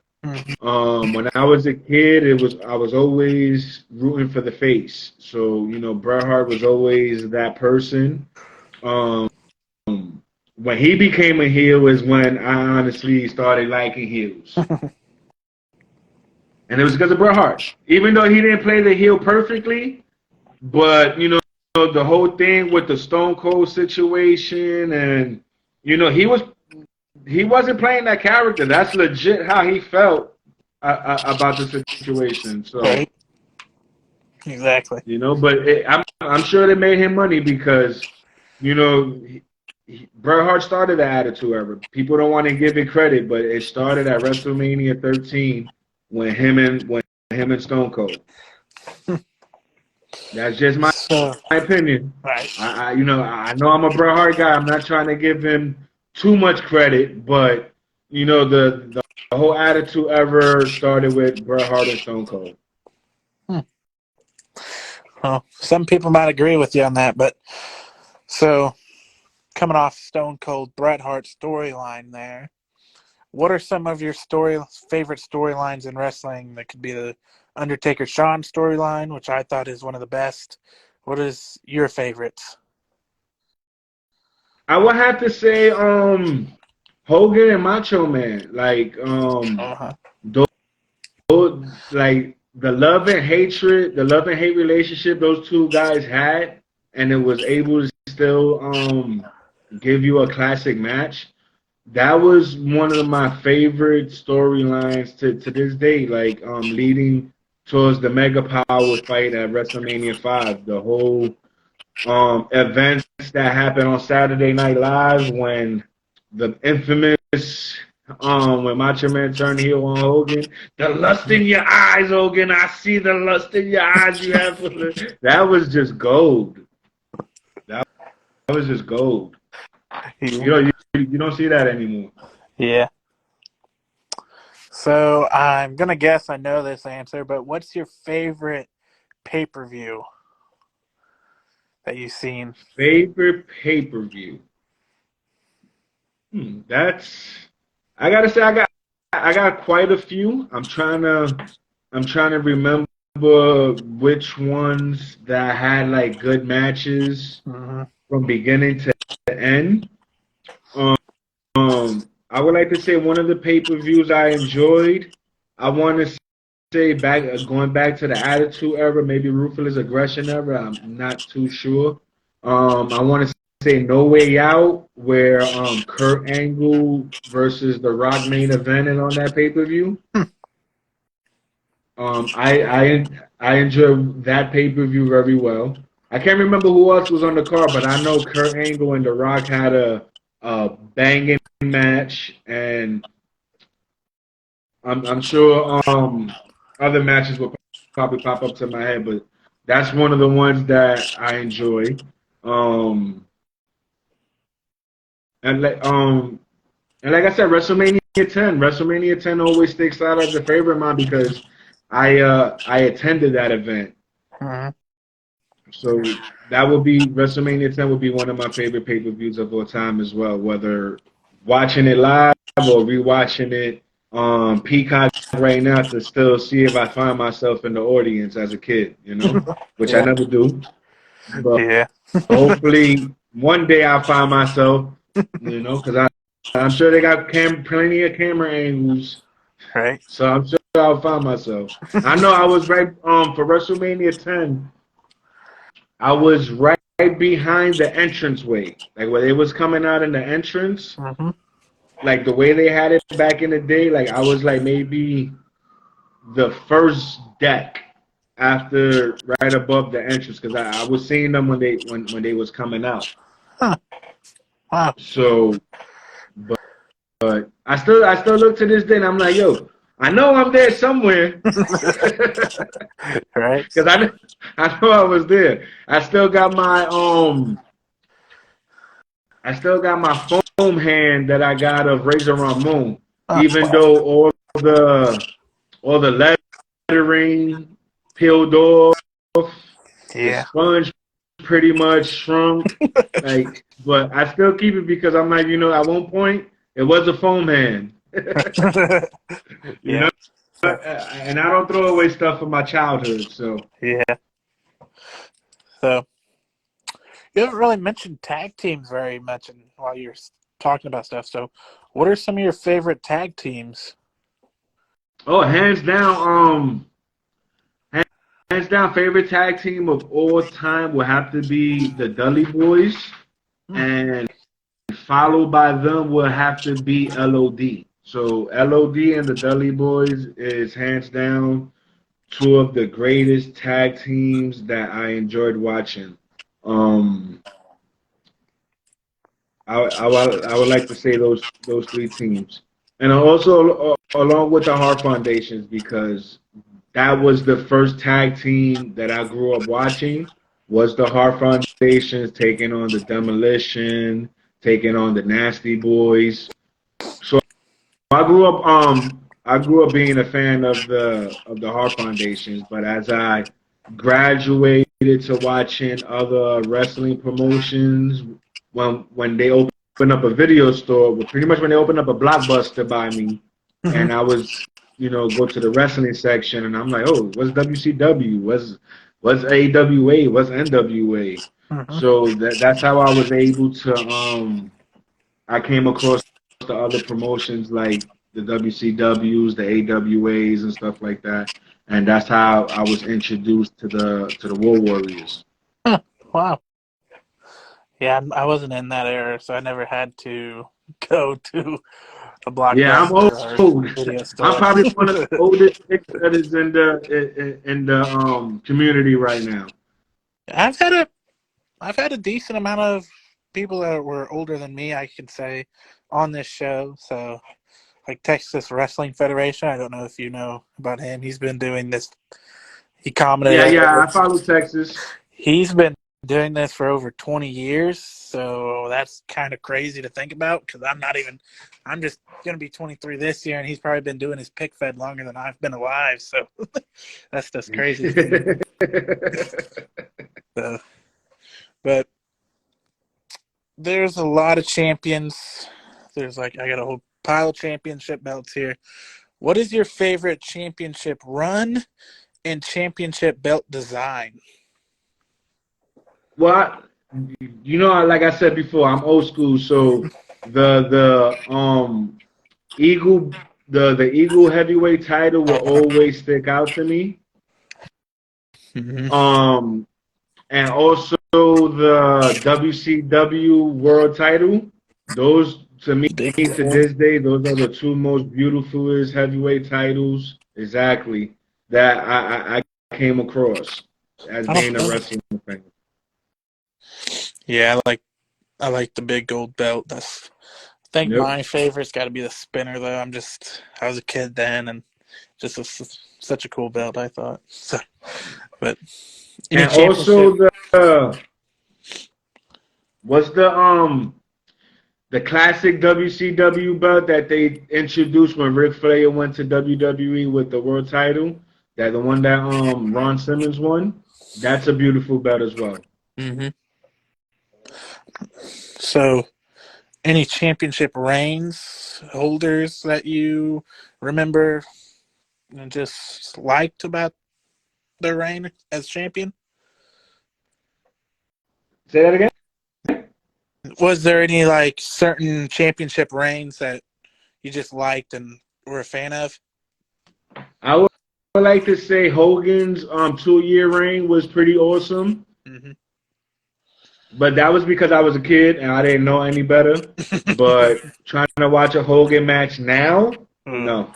When I was a kid, I was always rooting for the face. So, you know, Bret Hart was always that person. When he became a heel is when I honestly started liking heels. And it was because of Bret Hart. Even though he didn't play the heel perfectly, but, you know, the whole thing with the Stone Cold situation and, you know, he wasn't playing that character. That's legit how he felt about the situation. So, Right. Exactly. you know, but I'm sure they made him money because, you know, Bret Hart started the Attitude Era. People don't want to give it credit, but it started at WrestleMania 13 when him and Stone Cold. That's just my opinion. Right. I know I'm a Bret Hart guy. I'm not trying to give him too much credit, but you know the whole Attitude Era started with Bret Hart and Stone Cold. Well, some people might agree with you on that, but so coming off Stone Cold Bret Hart storyline there, what are some of your favorite storylines in wrestling? That could be the Undertaker Shawn storyline, which I thought is one of the best. What is your favorite? I would have to say Hogan and Macho Man. Like Uh-huh. like the love and hate relationship those two guys had, and it was able to still give you a classic match. That was one of my favorite storylines to this day, like leading towards the Mega Power fight at WrestleMania 5. The whole events that happened on Saturday Night Live when the infamous when Macho Man turned heel on Hogan, the lust in your eyes, Hogan. I see the lust in your eyes. You have for the... That was just gold. That was just gold. You know, you don't see that anymore. Yeah. So I'm gonna guess I know this answer, but what's your favorite pay-per-view that you've seen? Favorite pay-per-view. That's I gotta say I got quite a few. I'm trying to remember which ones that had like good matches from beginning to end. I would like to say one of the pay-per-views I enjoyed. I want to say going back to the Attitude Era, maybe Ruthless Aggression Era. I'm not too sure. I want to say No Way Out, where Kurt Angle versus The Rock main evented on that pay-per-view. I enjoyed that pay-per-view very well. I can't remember who else was on the card, but I know Kurt Angle and The Rock had a banging match, and I'm sure other matches will probably pop up to my head, but that's one of the ones that I enjoy. And like I said, WrestleMania 10. WrestleMania 10 always sticks out as a favorite of mine because I attended that event. So that would be WrestleMania 10 would be one of my favorite pay-per-views of all time as well, whether watching it live or rewatching it on Peacock right now to still see if I find myself in the audience as a kid, you know, which I never do. But hopefully one day I'll find myself, you know, because I'm sure they got plenty of camera angles. Right. So I'm sure I'll find myself. I know I was right for WrestleMania 10. I was right behind the entranceway, like where they was coming out in the entrance. Like the way they had it back in the day, like I was like maybe the first deck after right above the entrance because I was seeing them when they was coming out. Wow. So, but I still look to this day and I'm like, yo, I know I'm there somewhere. Right. Because I know I was there. I still got my foam hand that I got of Razor Ramon. Even though all the lettering peeled off, the sponge pretty much shrunk. Like, but I still keep it because I'm like, you know, at one point it was a foam hand. You know? And I don't throw away stuff from my childhood, so. Yeah. So, you haven't really mentioned tag teams very much while you're talking about stuff. So, what are some of your favorite tag teams? Oh, hands down, favorite tag team of all time will have to be the Dudley Boys, and followed by them will have to be LOD. So LOD and the Dudley Boys is hands down two of the greatest tag teams that I enjoyed watching. I would like to say those three teams, and also along with the Hart Foundations because that was the first tag team that I grew up watching. Was the Hart Foundations taking on the Demolition, taking on the Nasty Boys. So I grew up being a fan of the Hart Foundations, but as I graduated to watching other wrestling promotions, when they opened opened up a video store. Pretty much when they opened up a Blockbuster by me, and I was, go to the wrestling section, and I'm like, oh, what's WCW? What's AWA? What's NWA? Mhm. So that's how I was able to. I came across the other promotions like the WCWs, the AWAs, and stuff like that, and that's how I was introduced to the War Warriors. Wow. Yeah, I wasn't in that era, so I never had to go to a Yeah, I'm Blockbuster or old. video I'm store. probably one of the oldest kickstarters in the community right now. I've had a decent amount of people that were older than me, I could say, on this show. So, like Texas Wrestling Federation, I don't know if you know about him. He's been doing this. He commented. Yeah, I follow Texas. He's been doing this for over 20 years, so that's kind of crazy to think about because I'm just going to be 23 this year, and he's probably been doing his pick fed longer than I've been alive, so that's just crazy to think about. But there's a lot of champions. I got a whole pile of championship belts here. What is your favorite championship run and championship belt design? Well, like I said before, I'm old school, so the Eagle the Eagle heavyweight title will always stick out to me. Mm-hmm. And also the WCW world title. Those to me to this day, those are the two most beautiful heavyweight titles exactly that I came across as being a wrestling fan. Yeah, I like the big gold belt. I think my favorite's got to be the spinner, though. I was a kid then, and just such a cool belt, I thought. So, but and also what's the classic WCW belt that they introduced when Ric Flair went to WWE with the world title? That the one that Ron Simmons won. That's a beautiful belt as well. Mm-hmm. So, any championship reigns holders that you remember and just liked about their reign as champion? Say that again. Was there any certain championship reigns that you just liked and were a fan of? I would like to say Hogan's 2-year reign was pretty awesome. Mm-hmm. But that was because I was a kid and I didn't know any better. But trying to watch a Hogan match now, no.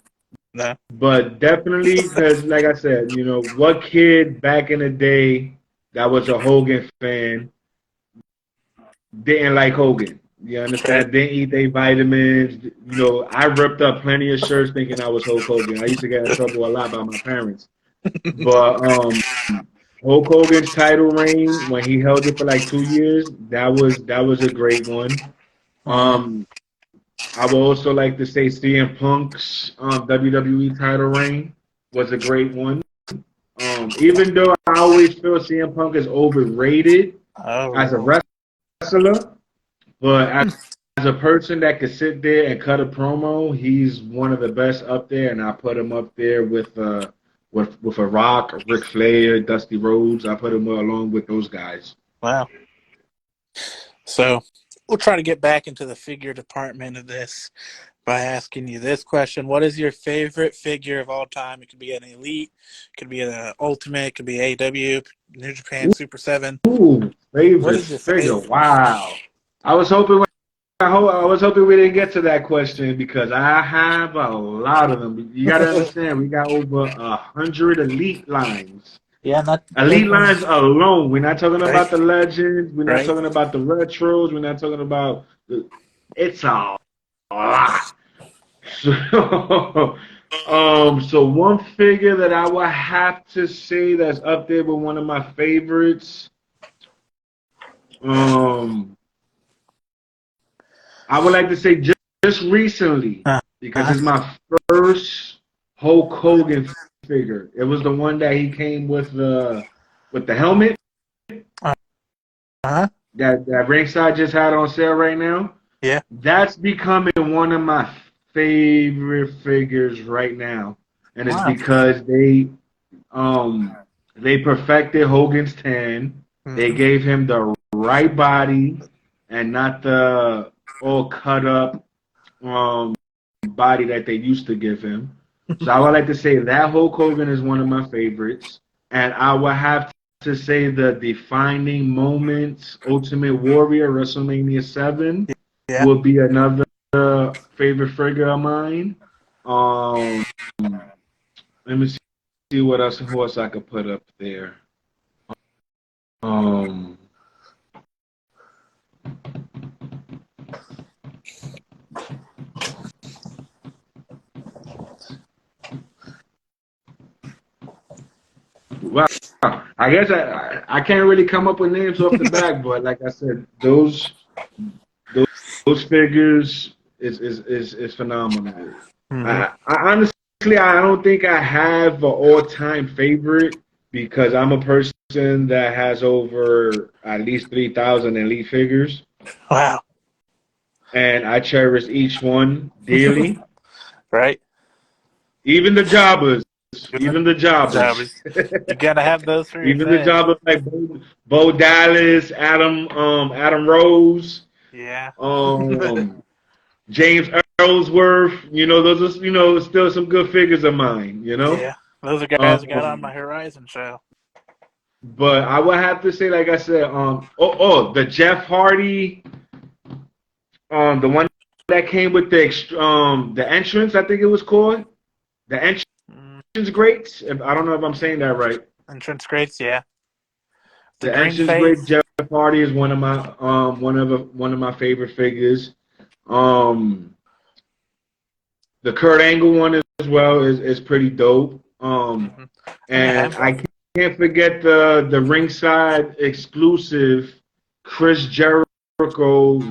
But definitely, because like I said, what kid back in the day that was a Hogan fan didn't like Hogan? You understand? Didn't eat their vitamins. I ripped up plenty of shirts thinking I was Hulk Hogan. I used to get in trouble a lot by my parents. But Hulk Hogan's title reign when he held it for like 2 years, that was a great one. I would also like to say CM Punk's WWE title reign was a great one. Even though I always feel CM Punk is overrated as a wrestler, but as a person that could sit there and cut a promo, he's one of the best up there, and I put him up there with a Rock, Ric Flair, Dusty Rhodes. I put him along with those guys. Wow. So we'll try to get back into the figure department of this by asking you this question. What is your favorite figure of all time? It could be an Elite, it could be an Ultimate, it could be AW, New Japan Super 7. Ooh, favorite figure. Wow. I was hoping we didn't get to that question because I have a lot of them. You got to understand, we got over 100 Elite lines. Yeah, Elite lines alone. We're not talking about the legends. We're not talking about the retros. We're not talking about it's a lot. So one figure that I would have to say that's up there with one of my favorites. I would like to say just recently because it's my first Hulk Hogan figure. It was the one that he came with the helmet that Ringside just had on sale right now. Yeah. That's becoming one of my favorite figures right now, and it's Wow. because they perfected Hogan's tan. They Hmm. gave him the right body and not the all cut up body that they used to give him. So I would like to say that Hulk Hogan is one of my favorites, and I would have to say the defining moments Ultimate Warrior WrestleMania 7 Yeah. would be another favorite figure of mine. Um, let me see what else who else I could put up there. Um, well, I guess I can't really come up with names off the back, but like I said, those figures is phenomenal. Hmm. I honestly I don't think I have an all time favorite because I'm a person that has over at least 3,000 elite figures, Wow. and I cherish each one dearly. Right. Even the jobbers, Good even the job. jobbers. You gotta have those for your Even the set. jobbers like Bo Dallas, Adam Rose, Yeah. um, James Ellsworth. You know, those are still some good figures of mine. You know, Yeah. Those are guys I got on my um, Horizon show. but I would have to say, like I said, the Jeff Hardy, the one that came with the entrance, I think it was called the entrance Mm, greats. I don't know if I'm saying that right. entrance greats, yeah. The The green entrance great face. Jeff Hardy is one of my one of my favorite figures. Um, the Kurt Angle one as well is pretty dope. Hmm. I And have. I can't forget the ringside exclusive Chris Jericho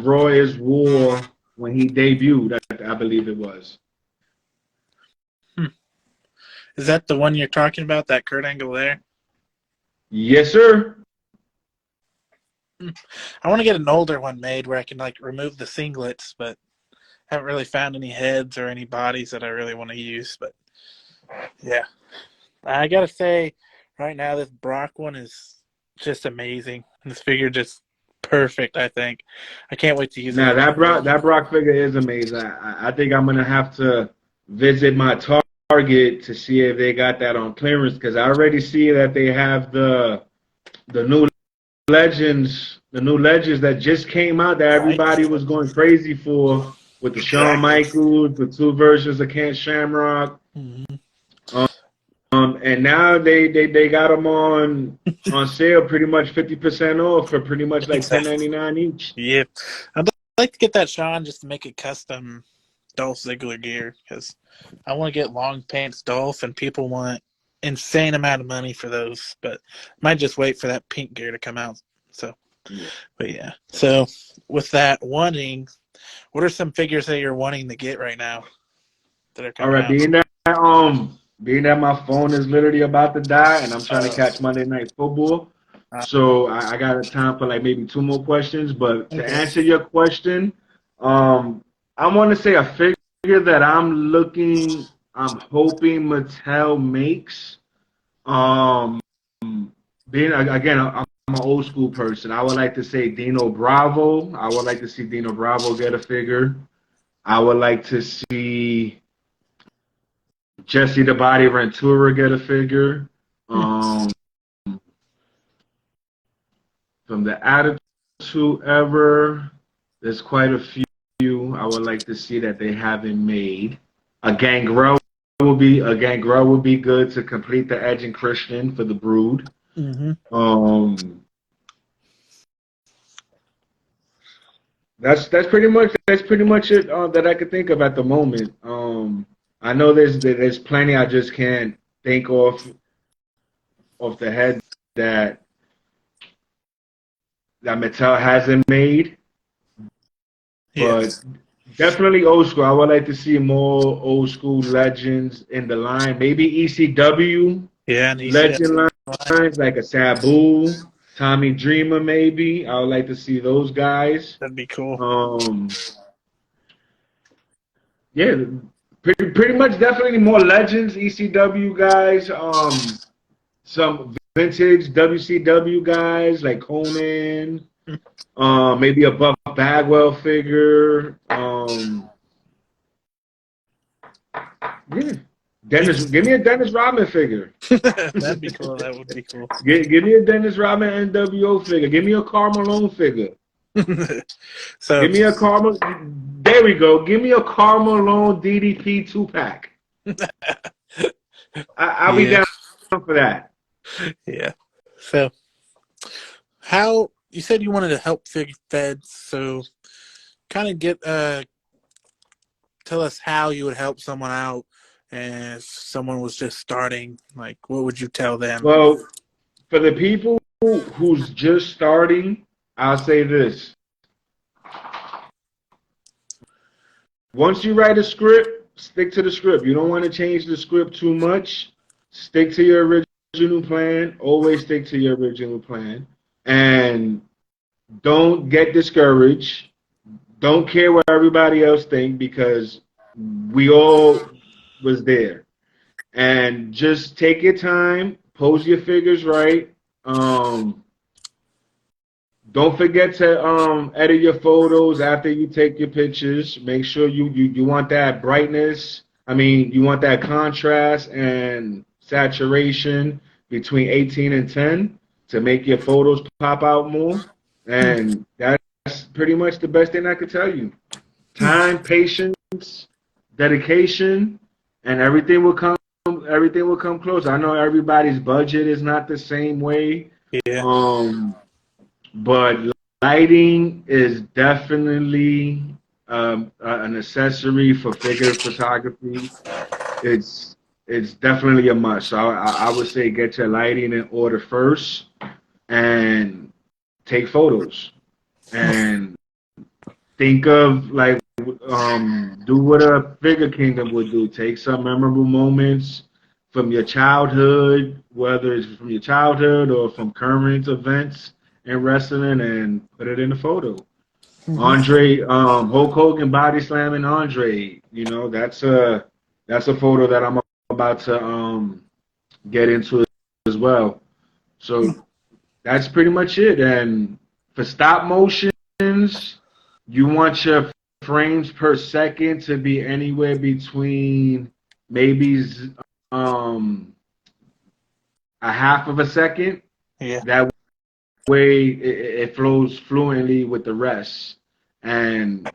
Raw is War when he debuted. I believe it was. Hmm. Is that the one you're talking about? That Kurt Angle there? Yes, sir. Hmm. I want to get an older one made where I can like remove the singlets, but haven't really found any heads or any bodies that I really want to use. But yeah, I gotta say, right now this Brock one is just amazing. This figure just perfect. I think I can't wait to use it Now in my build. That Brock figure is amazing. I think I'm gonna have to visit my Target to see if they got that on clearance because I already see that they have the new the new legends that just came out that Right? everybody was going crazy for with the Shawn Exactly. Michaels, the two versions of Kent Shamrock, Mm-hmm. and now they got them on sale, pretty much 50% off for pretty much like Exactly. 10.99 each. Yep. I'd like to get that Sean just to make a custom Dolph Ziggler gear because I want to get long pants Dolph and people want insane amount of money for those, but might just wait for that pink gear to come out. So, Yeah. but yeah. So with that wanting, what are some figures that you're wanting to get right now that are All coming right, out? being that my phone is literally about to die and I'm trying to Uh, catch Monday Night Football, uh, so I got time for like maybe two more questions. But to okay. answer your question, I want to say a figure that I'm hoping Mattel makes. Um, being again, I'm an old school person. I would like to say Dino Bravo. I would like to see Dino Bravo get a figure. I would like to see Jesse the Body Ventura get a figure. Hmm. Um, from the Attitude Ever, there's quite a few I would like to see that they haven't made. A Gangrel would be good to complete the Edge and Christian for the Brood. Mm-hmm. Um, that's pretty much it that I could think of at the moment. I know there's plenty I just can't think off the head that Mattel hasn't made, but Yes. definitely old school. I would like to see more old school legends in the line. Maybe ECW Yeah, and ECW. legend lines like a Sabu, Tommy Dreamer. Maybe I would like to see those guys. That'd be cool. Um, Yeah, pretty much definitely more legends, ECW guys, some vintage WCW guys like Conan, maybe a Buff Bagwell figure. Yeah. Give me a Dennis Rodman figure. That'd be cool. That would be cool. Give me a Dennis Rodman NWO figure. Give me a Karl Malone figure. So Give me a Karl. There we go. Give me a Karl Malone DDP 2-pack. I'll be yeah, down for that. yeah. So how you said you wanted to help fig feds, so kind of tell us how you would help someone out, and if someone was just starting, like what would you tell them? Well, for the people who's just starting, I'll say this. Once you write a script, stick to the script. You don't want to change the script too much. Stick to your original plan. Always stick to your original plan. And don't get discouraged. Don't care what everybody else think because we all was there. And just take your time, pose your figures right. Don't forget to edit your photos after you take your pictures. Make sure you want that brightness. I mean, you want that contrast and saturation between 18 and 10 to make your photos pop out more. And that's pretty much the best thing I could tell you. Time, patience, dedication, and everything will come close. I know everybody's budget is not the same way. Yeah. But lighting is definitely an accessory for figure photography. It's definitely a must. So I would say get your lighting in order first and take photos and think of like do what a Figure Kingdom would do. Take some memorable moments from your childhood, whether it's from your childhood or from current events in wrestling, and put it in a photo. Andre, Hulk Hogan body slamming Andre. You know, that's a photo that I'm about to get into as well. So that's pretty much it. And for stop motions, you want your frames per second to be anywhere between maybe a half of a second. Yeah. That way it flows fluently with the rest. And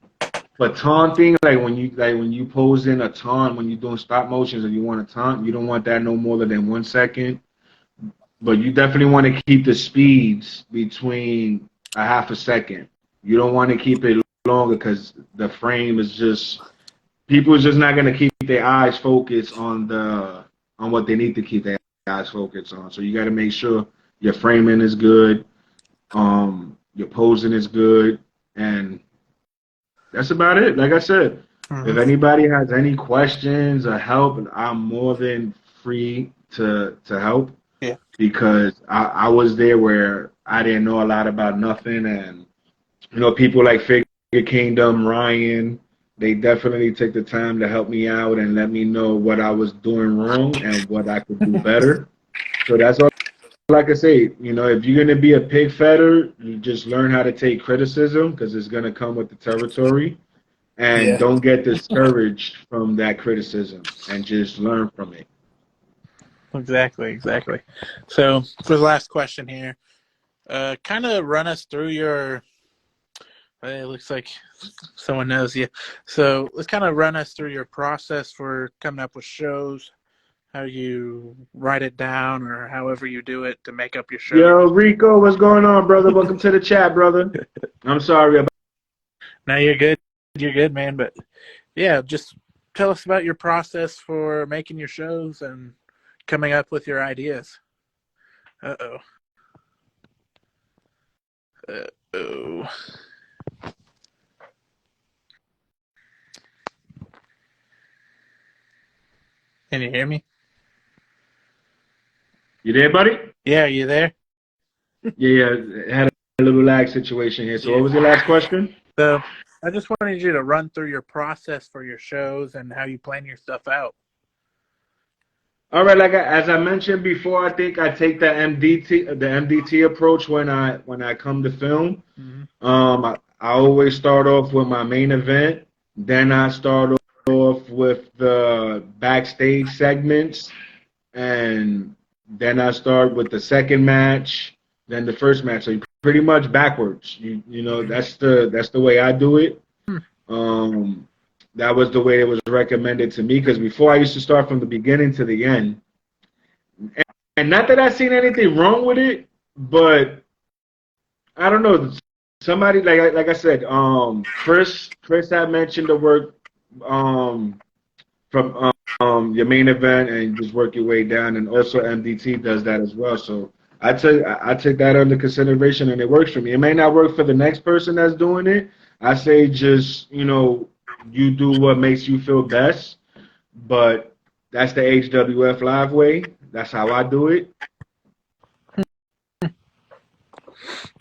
for taunting, like when you pose in a taunt, when you're doing stop motions and you want to taunt, you don't want that no more than 1 second. But you definitely want to keep the speeds between a half a second. You don't want to keep it longer because the frame is just people is just not gonna keep their eyes focused on what they need to keep their eyes focused on. So you got to make sure your framing is good, your posing is good, and that's about it. Like I said, if anybody has any questions or help, I'm more than free to help. Yeah. Because I was there where I didn't know a lot about nothing, and you know, people like Figure Kingdom, Ryan, they definitely took the time to help me out and let me know what I was doing wrong and what I could do better. So that's all I can say. You know, if you're gonna be a pig fetter, you just learn how to take criticism because it's gonna come with the territory, and don't get discouraged from that criticism and just learn from it. Exactly. So for the last question here, kind of run us through your. It looks like someone knows you. So let's kind of run us through your process for coming up with shows, how you write it down, or however you do it to make up your show. Yo, Rico, what's going on, brother? Welcome to the chat, brother. I'm sorry about. No, you're good. You're good, man. But yeah, just tell us about your process for making your shows and coming up with your ideas. Uh-oh. Can you hear me? You there, buddy? Yeah, are you there? Yeah, had a little lag situation here. So what was your last question? So I just wanted you to run through your process for your shows and how you plan your stuff out. All right, as I mentioned before, I think I take the MDT approach when I come to film. Mm-hmm. I always start off with my main event, then I start off with the backstage segments, and then I start with the second match, then the first match. So pretty much backwards. You know that's the way I do it. Um, that was the way it was recommended to me because before I used to start from the beginning to the end, and not that I've seen anything wrong with it, but I don't know. Somebody like I said, Chris had mentioned the work from your main event and just work your way down, and also MDT does that as well. So I take that under consideration, and it works for me. It may not work for the next person that's doing it. I say just you do what makes you feel best, but that's the HWF Live way. That's how I do it.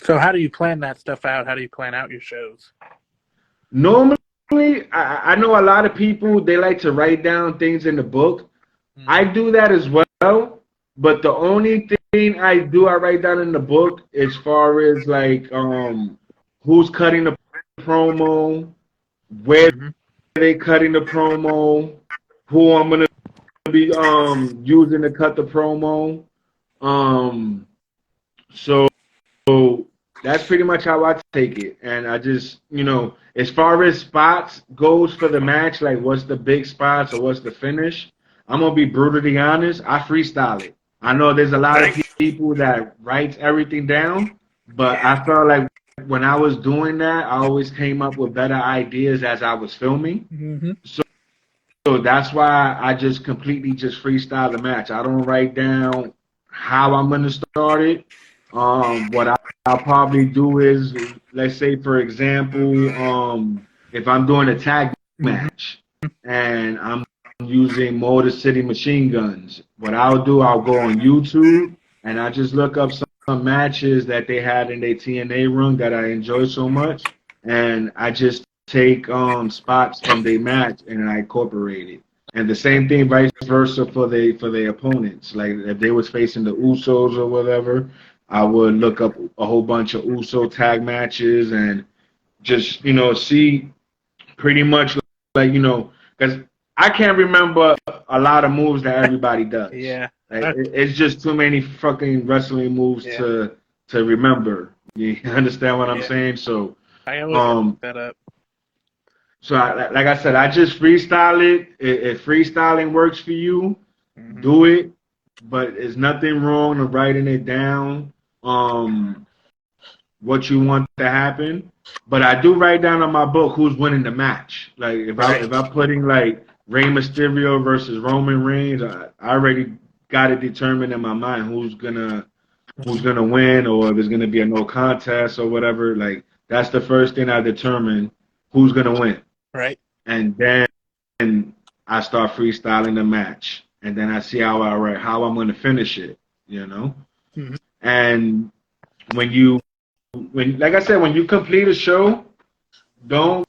So how do you plan that stuff out? How do you plan out your shows? Normally, I know a lot of people, they like to write down things in the book. I do that as well, but the only thing I write down in the book as far as like who's cutting the promo, where they cutting the promo, who I'm gonna be using to cut the promo. So that's pretty much how I take it. And I just, as far as spots goes for the match, like what's the big spots or what's the finish, I'm going to be brutally honest. I freestyle it. I know there's a lot of people that writes everything down, but I felt like when I was doing that, I always came up with better ideas as I was filming. Mm-hmm. So that's why I just completely just freestyle the match. I don't write down how I'm going to start it. What I'll probably do is, let's say, for example, if I'm doing a tag match and I'm using Motor City Machine Guns, what I'll do, I'll go on YouTube and I just look up some matches that they had in their TNA run that I enjoy so much, and I just take spots from their match and I incorporate it. And the same thing, vice versa, for the opponents. Like if they was facing the Usos or whatever, I would look up a whole bunch of Uso tag matches and just, see pretty much like, because I can't remember a lot of moves that everybody does. Yeah. Like, it's just too many fucking wrestling moves to remember. You understand what I'm saying? So I always look that up. So like I said, I just freestyle it. If freestyling works for you, do it. But there's nothing wrong in writing it down, what you want to happen. But I do write down on my book who's winning the match. Like if I'm putting like Rey Mysterio versus Roman Reigns, I already got it determined in my mind who's gonna win, or if there's gonna be a no contest or whatever. Like that's the first thing I determine who's gonna win. Right. And then I start freestyling the match, and then I see how I'm going to finish it, Mm-hmm. And when like I said, when you complete a show, don't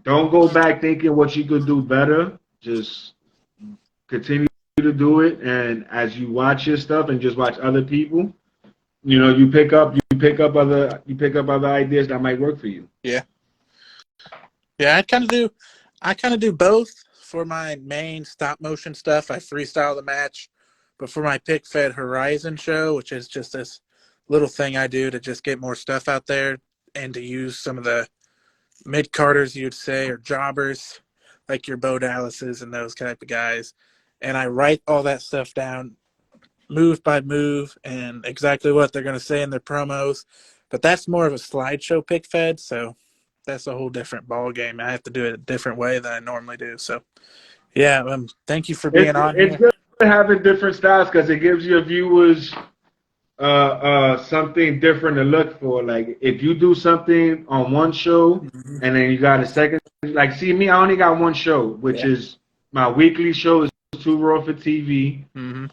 go back thinking what you could do better. Just continue to do it, and as you watch your stuff and just watch other people, you pick up other ideas that might work for you. Yeah. Yeah, I kind of do both. For my main stop motion stuff, I freestyle the match. But for my Pick Fed Horizon show, which is just this little thing I do to just get more stuff out there and to use some of the mid-carders, you'd say, or jobbers, like your Bo Dallases and those type of guys. And I write all that stuff down move by move and exactly what they're going to say in their promos. But that's more of a slideshow Pick Fed, so that's a whole different ball game. I have to do it a different way than I normally do. So, yeah, thank you for being on here. It's good having different styles because it gives your viewers something different to look for. Like if you do something on one show and then you got a second, like see me, I only got one show, which is my weekly show is Too Raw for TV.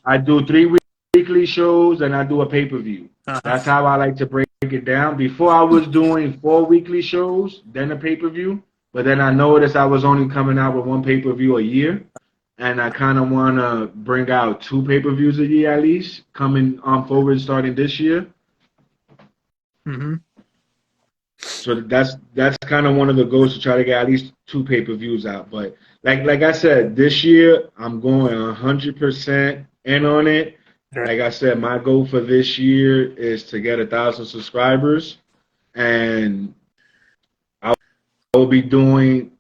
I do 3 weeks weekly shows, and I do a pay-per-view. That's how I like to break it down. Before I was doing 4 weekly shows, then a pay-per-view, but then I noticed I was only coming out with 1 pay-per-view a year, and I kind of want to bring out 2 pay-per-views a year at least, coming on forward starting this year. Mm-hmm. So that's kind of one of the goals, to try to get at least 2 pay-per-views out. But like I said, this year I'm going 100% in on it. Right. Like I said, my goal for this year is to get 1,000 subscribers, and I will be doing.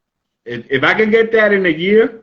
If I can get that in a year,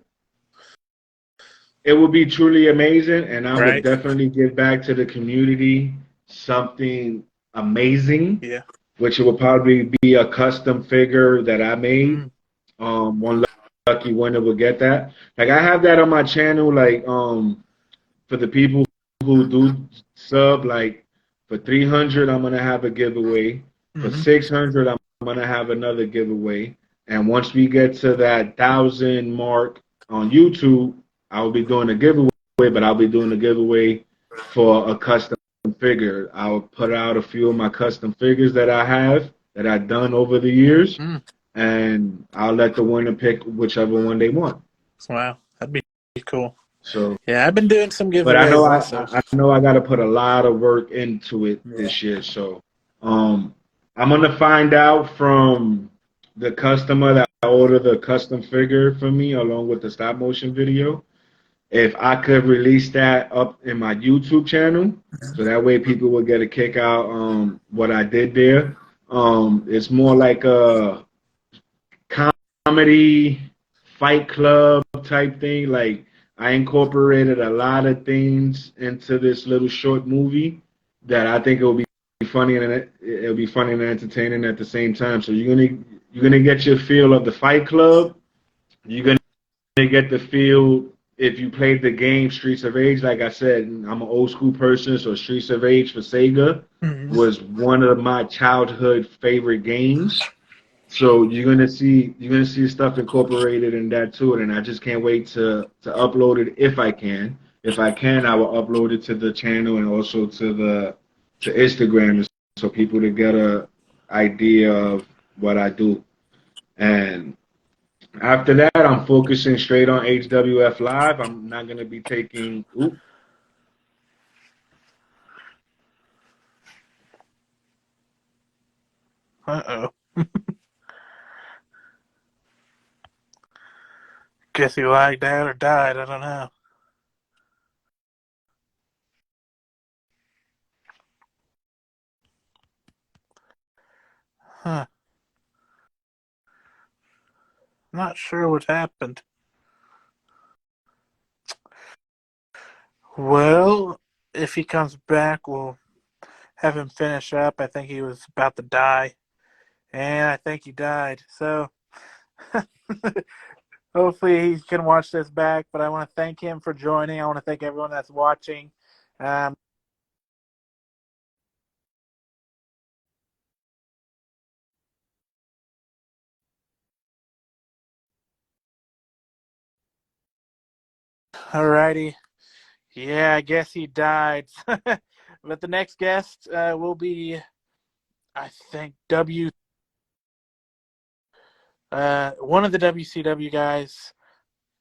it would be truly amazing, and I would definitely give back to the community something amazing. Yeah. Which will probably be a custom figure that I made. One lucky winner will get that. Like, I have that on my channel. Like, for the people who do sub, like for 300, I'm gonna have a giveaway. For 600, I'm gonna have another giveaway. And once we get to that 1,000 mark on YouTube, I'll be doing a giveaway. But I'll be doing a giveaway for a custom figure. I'll put out a few of my custom figures that I have, that I've done over the years, and I'll let the winner pick whichever one they want. Wow, that'd be cool. So yeah, I've been doing some giveaways. But I know also. I know I got to put a lot of work into it this year. So I'm gonna find out from the customer that ordered the custom figure for me, along with the stop motion video, if I could release that up in my YouTube channel, so that way people will get a kick out what I did there. It's more like a comedy fight club type thing. Like, I incorporated a lot of things into this little short movie that I think it will be funny, and it'll be funny and entertaining at the same time. So you're gonna get your feel of the Fight Club. You're gonna get the feel. If you played the game Streets of Rage, like I said, I'm an old school person, so Streets of Rage for Sega was one of my childhood favorite games. So you're gonna see stuff incorporated in that too, and I just can't wait to upload it if I can. If I can, I will upload it to the channel and also to Instagram, so people to get a idea of what I do. And after that, I'm focusing straight on HWF Live. I'm not going to be taking... Uh-oh. Guess he lagged out or died. I don't know. Huh. Not sure what happened. Well, if he comes back, we'll have him finish up. I think he was about to die, and I think he died. So hopefully he can watch this back. But I want to thank him for joining. I want to thank everyone that's watching. Alrighty. Yeah, I guess he died. But the next guest will be, I think, one of the WCW guys.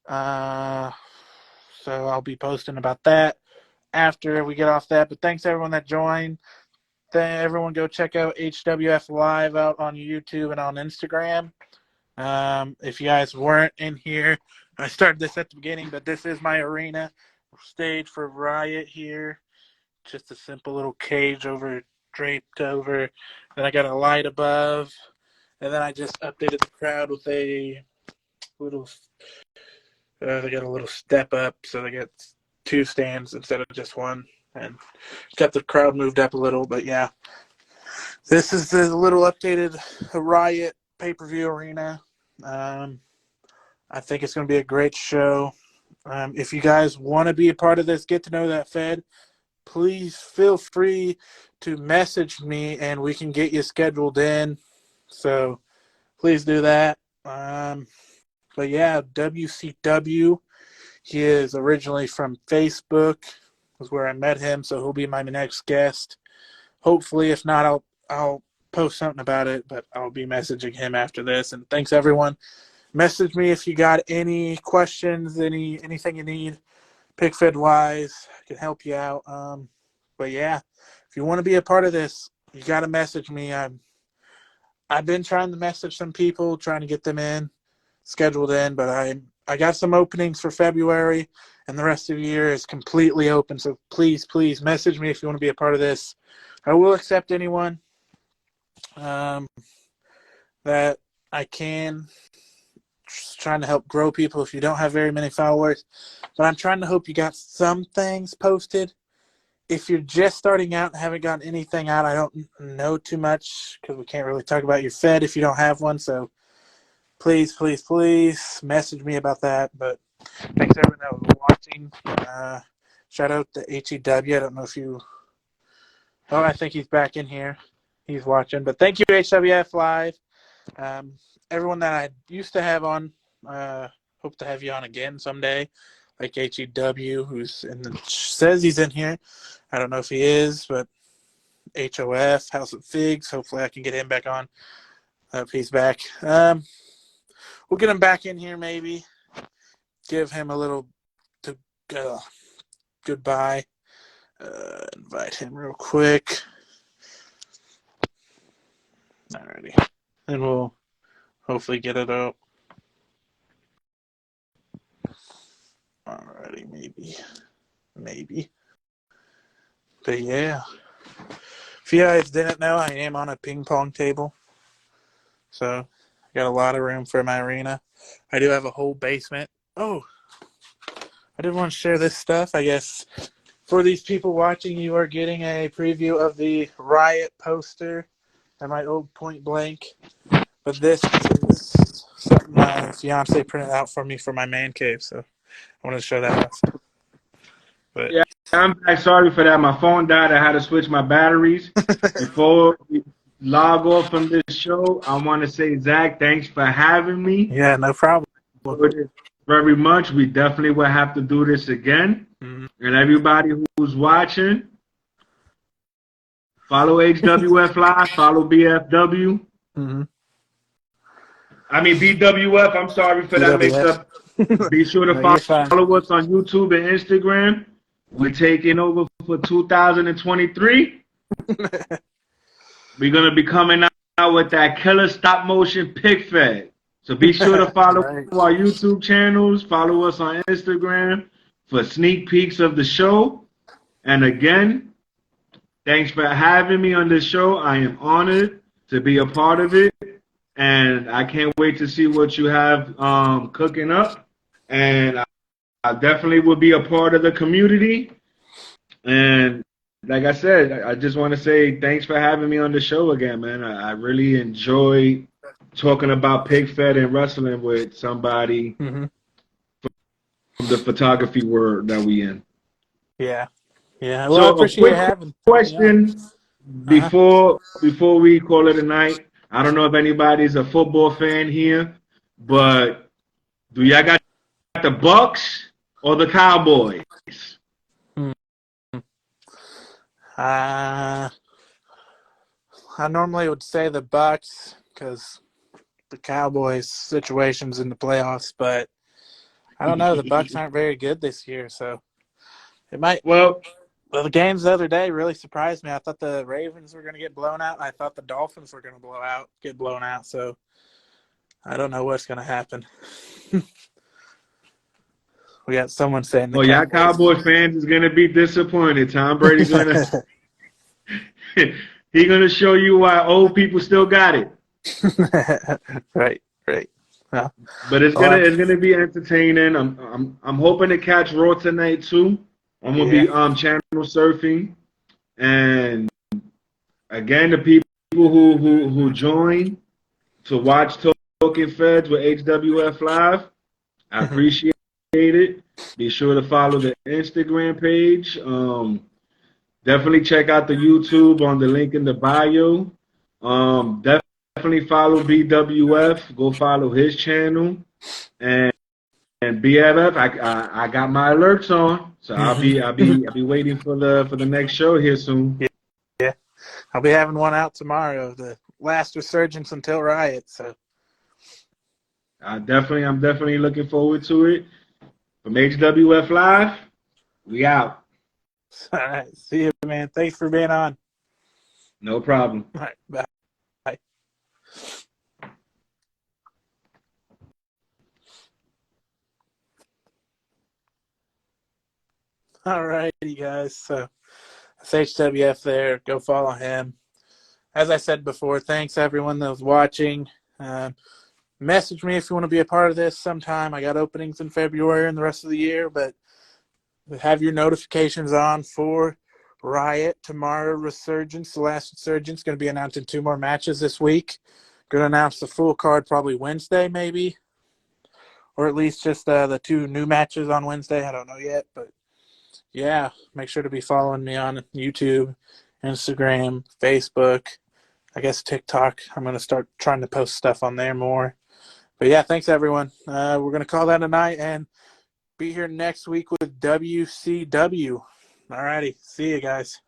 So I'll be posting about that after we get off that. But thanks everyone that joined. Everyone go check out HWF Live out on YouTube and on Instagram. If you guys weren't in here, I started this at the beginning, but this is my arena stage for Riot here. Just a simple little cage draped over. Then I got a light above. And then I just updated the crowd with a little, they got a little step up, so they got 2 stands instead of just 1. And got the crowd moved up a little, but yeah. This is the little updated Riot pay-per-view arena. I think it's going to be a great show. If you guys want to be a part of this, get to know that Fed, please feel free to message me and we can get you scheduled in. So please do that. But yeah, WCW, he is originally from Facebook. was where I met him, so he'll be my next guest. Hopefully, if not, I'll post something about it, but I'll be messaging him after this. And thanks, everyone. Message me if you got any questions, anything you need, PickFed-wise. I can help you out. But, yeah, if you want to be a part of this, you got to message me. I've been trying to message some people, trying to get them scheduled in, but I got some openings for February, and the rest of the year is completely open. So please, please message me if you want to be a part of this. I will accept anyone that I can. Just trying to help grow people if you don't have very many followers. But I'm trying to hope you got some things posted. If you're just starting out and haven't gotten anything out, I don't know too much because we can't really talk about your Fed if you don't have one. So please, please, please message me about that. But thanks everyone that was watching. Shout out to HEW. I don't know if you... Oh, I think he's back in here. He's watching. But thank you, HWF Live. Everyone that I used to have on, hope to have you on again someday, like HEW, says he's in here. I don't know if he is, but HOF, House of Figs, hopefully I can get him back on if he's back. We'll get him back in here maybe, give him a little goodbye, invite him real quick. Alrighty, and we'll hopefully get it out. Alrighty, maybe. But yeah, if you guys didn't know, I am on a ping pong table. So I got a lot of room for my arena. I do have a whole basement. Oh, I did want to share this stuff. I guess for these people watching, you are getting a preview of the Riot poster at my old Point Blank. But this is something my fiance printed out for me for my man cave, so I want to show that off. But Yeah, I'm back. Sorry for that. My phone died. I had to switch my batteries. Before we log off from this show, I want to say, Zach, thanks for having me. Yeah, no problem. Very much. We definitely will have to do this again. Mm-hmm. And everybody who's watching, follow HWF Live, follow BFW. Mm-hmm. I mean BWF. I'm sorry for that mix up. Be sure to follow us on YouTube and Instagram. We're taking over for 2023. We're gonna be coming out with that killer stop motion PickFed. So be sure to follow our YouTube channels. Follow us on Instagram for sneak peeks of the show. And again, thanks for having me on this show. I am honored to be a part of it. And I can't wait to see what you have cooking up. And I definitely will be a part of the community. And like I said, I just want to say thanks for having me on the show again, man. I really enjoy talking about PickFed and wrestling with somebody from the photography world that we in. Yeah. Yeah. Well, I appreciate having question before we call it a night. I don't know if anybody's a football fan here, but do y'all got the Bucks or the Cowboys? I normally would say the Bucks because the Cowboys situation's in the playoffs, but I don't know. The Bucks aren't very good this year, so it might. Well, the games the other day really surprised me. I thought the Ravens were going to get blown out. I thought the Dolphins were going to get blown out. So I don't know what's going to happen. We got someone saying. Well, y'all Cowboy fans is going to be disappointed. Tom Brady's going to he's going to show you why old people still got it. Right. Well, but it's gonna be entertaining. I'm hoping to catch Raw tonight too. I'm gonna be channel surfing, and again, the people who join to watch Talking Feds with HWF Live, I appreciate it. Be sure to follow the Instagram page. Definitely check out the YouTube on the link in the bio. Definitely follow BWF. Go follow his channel, and BFF, I got my alerts on, so I'll be waiting for the next show here soon. Yeah, I'll be having one out tomorrow. The last resurgence until Riot. So I'm definitely looking forward to it. From HWF Live, we out. all right, see you, man. Thanks for being on. No problem. All right, bye. All righty, guys. So that's HWF there. Go follow him. As I said before, thanks everyone that was watching. Message me if you want to be a part of this sometime. I got openings in February and the rest of the year, but have your notifications on for Riot tomorrow. Resurgence, the last Resurgence, going to be announcing 2 more matches this week. Going to announce the full card probably Wednesday, maybe, or at least just the 2 new matches on Wednesday. I don't know yet, but yeah, make sure to be following me on YouTube, Instagram, Facebook, I guess TikTok. I'm going to start trying to post stuff on there more. But yeah, thanks everyone. We're going to call that a night and be here next week with WCW. All righty. See you guys.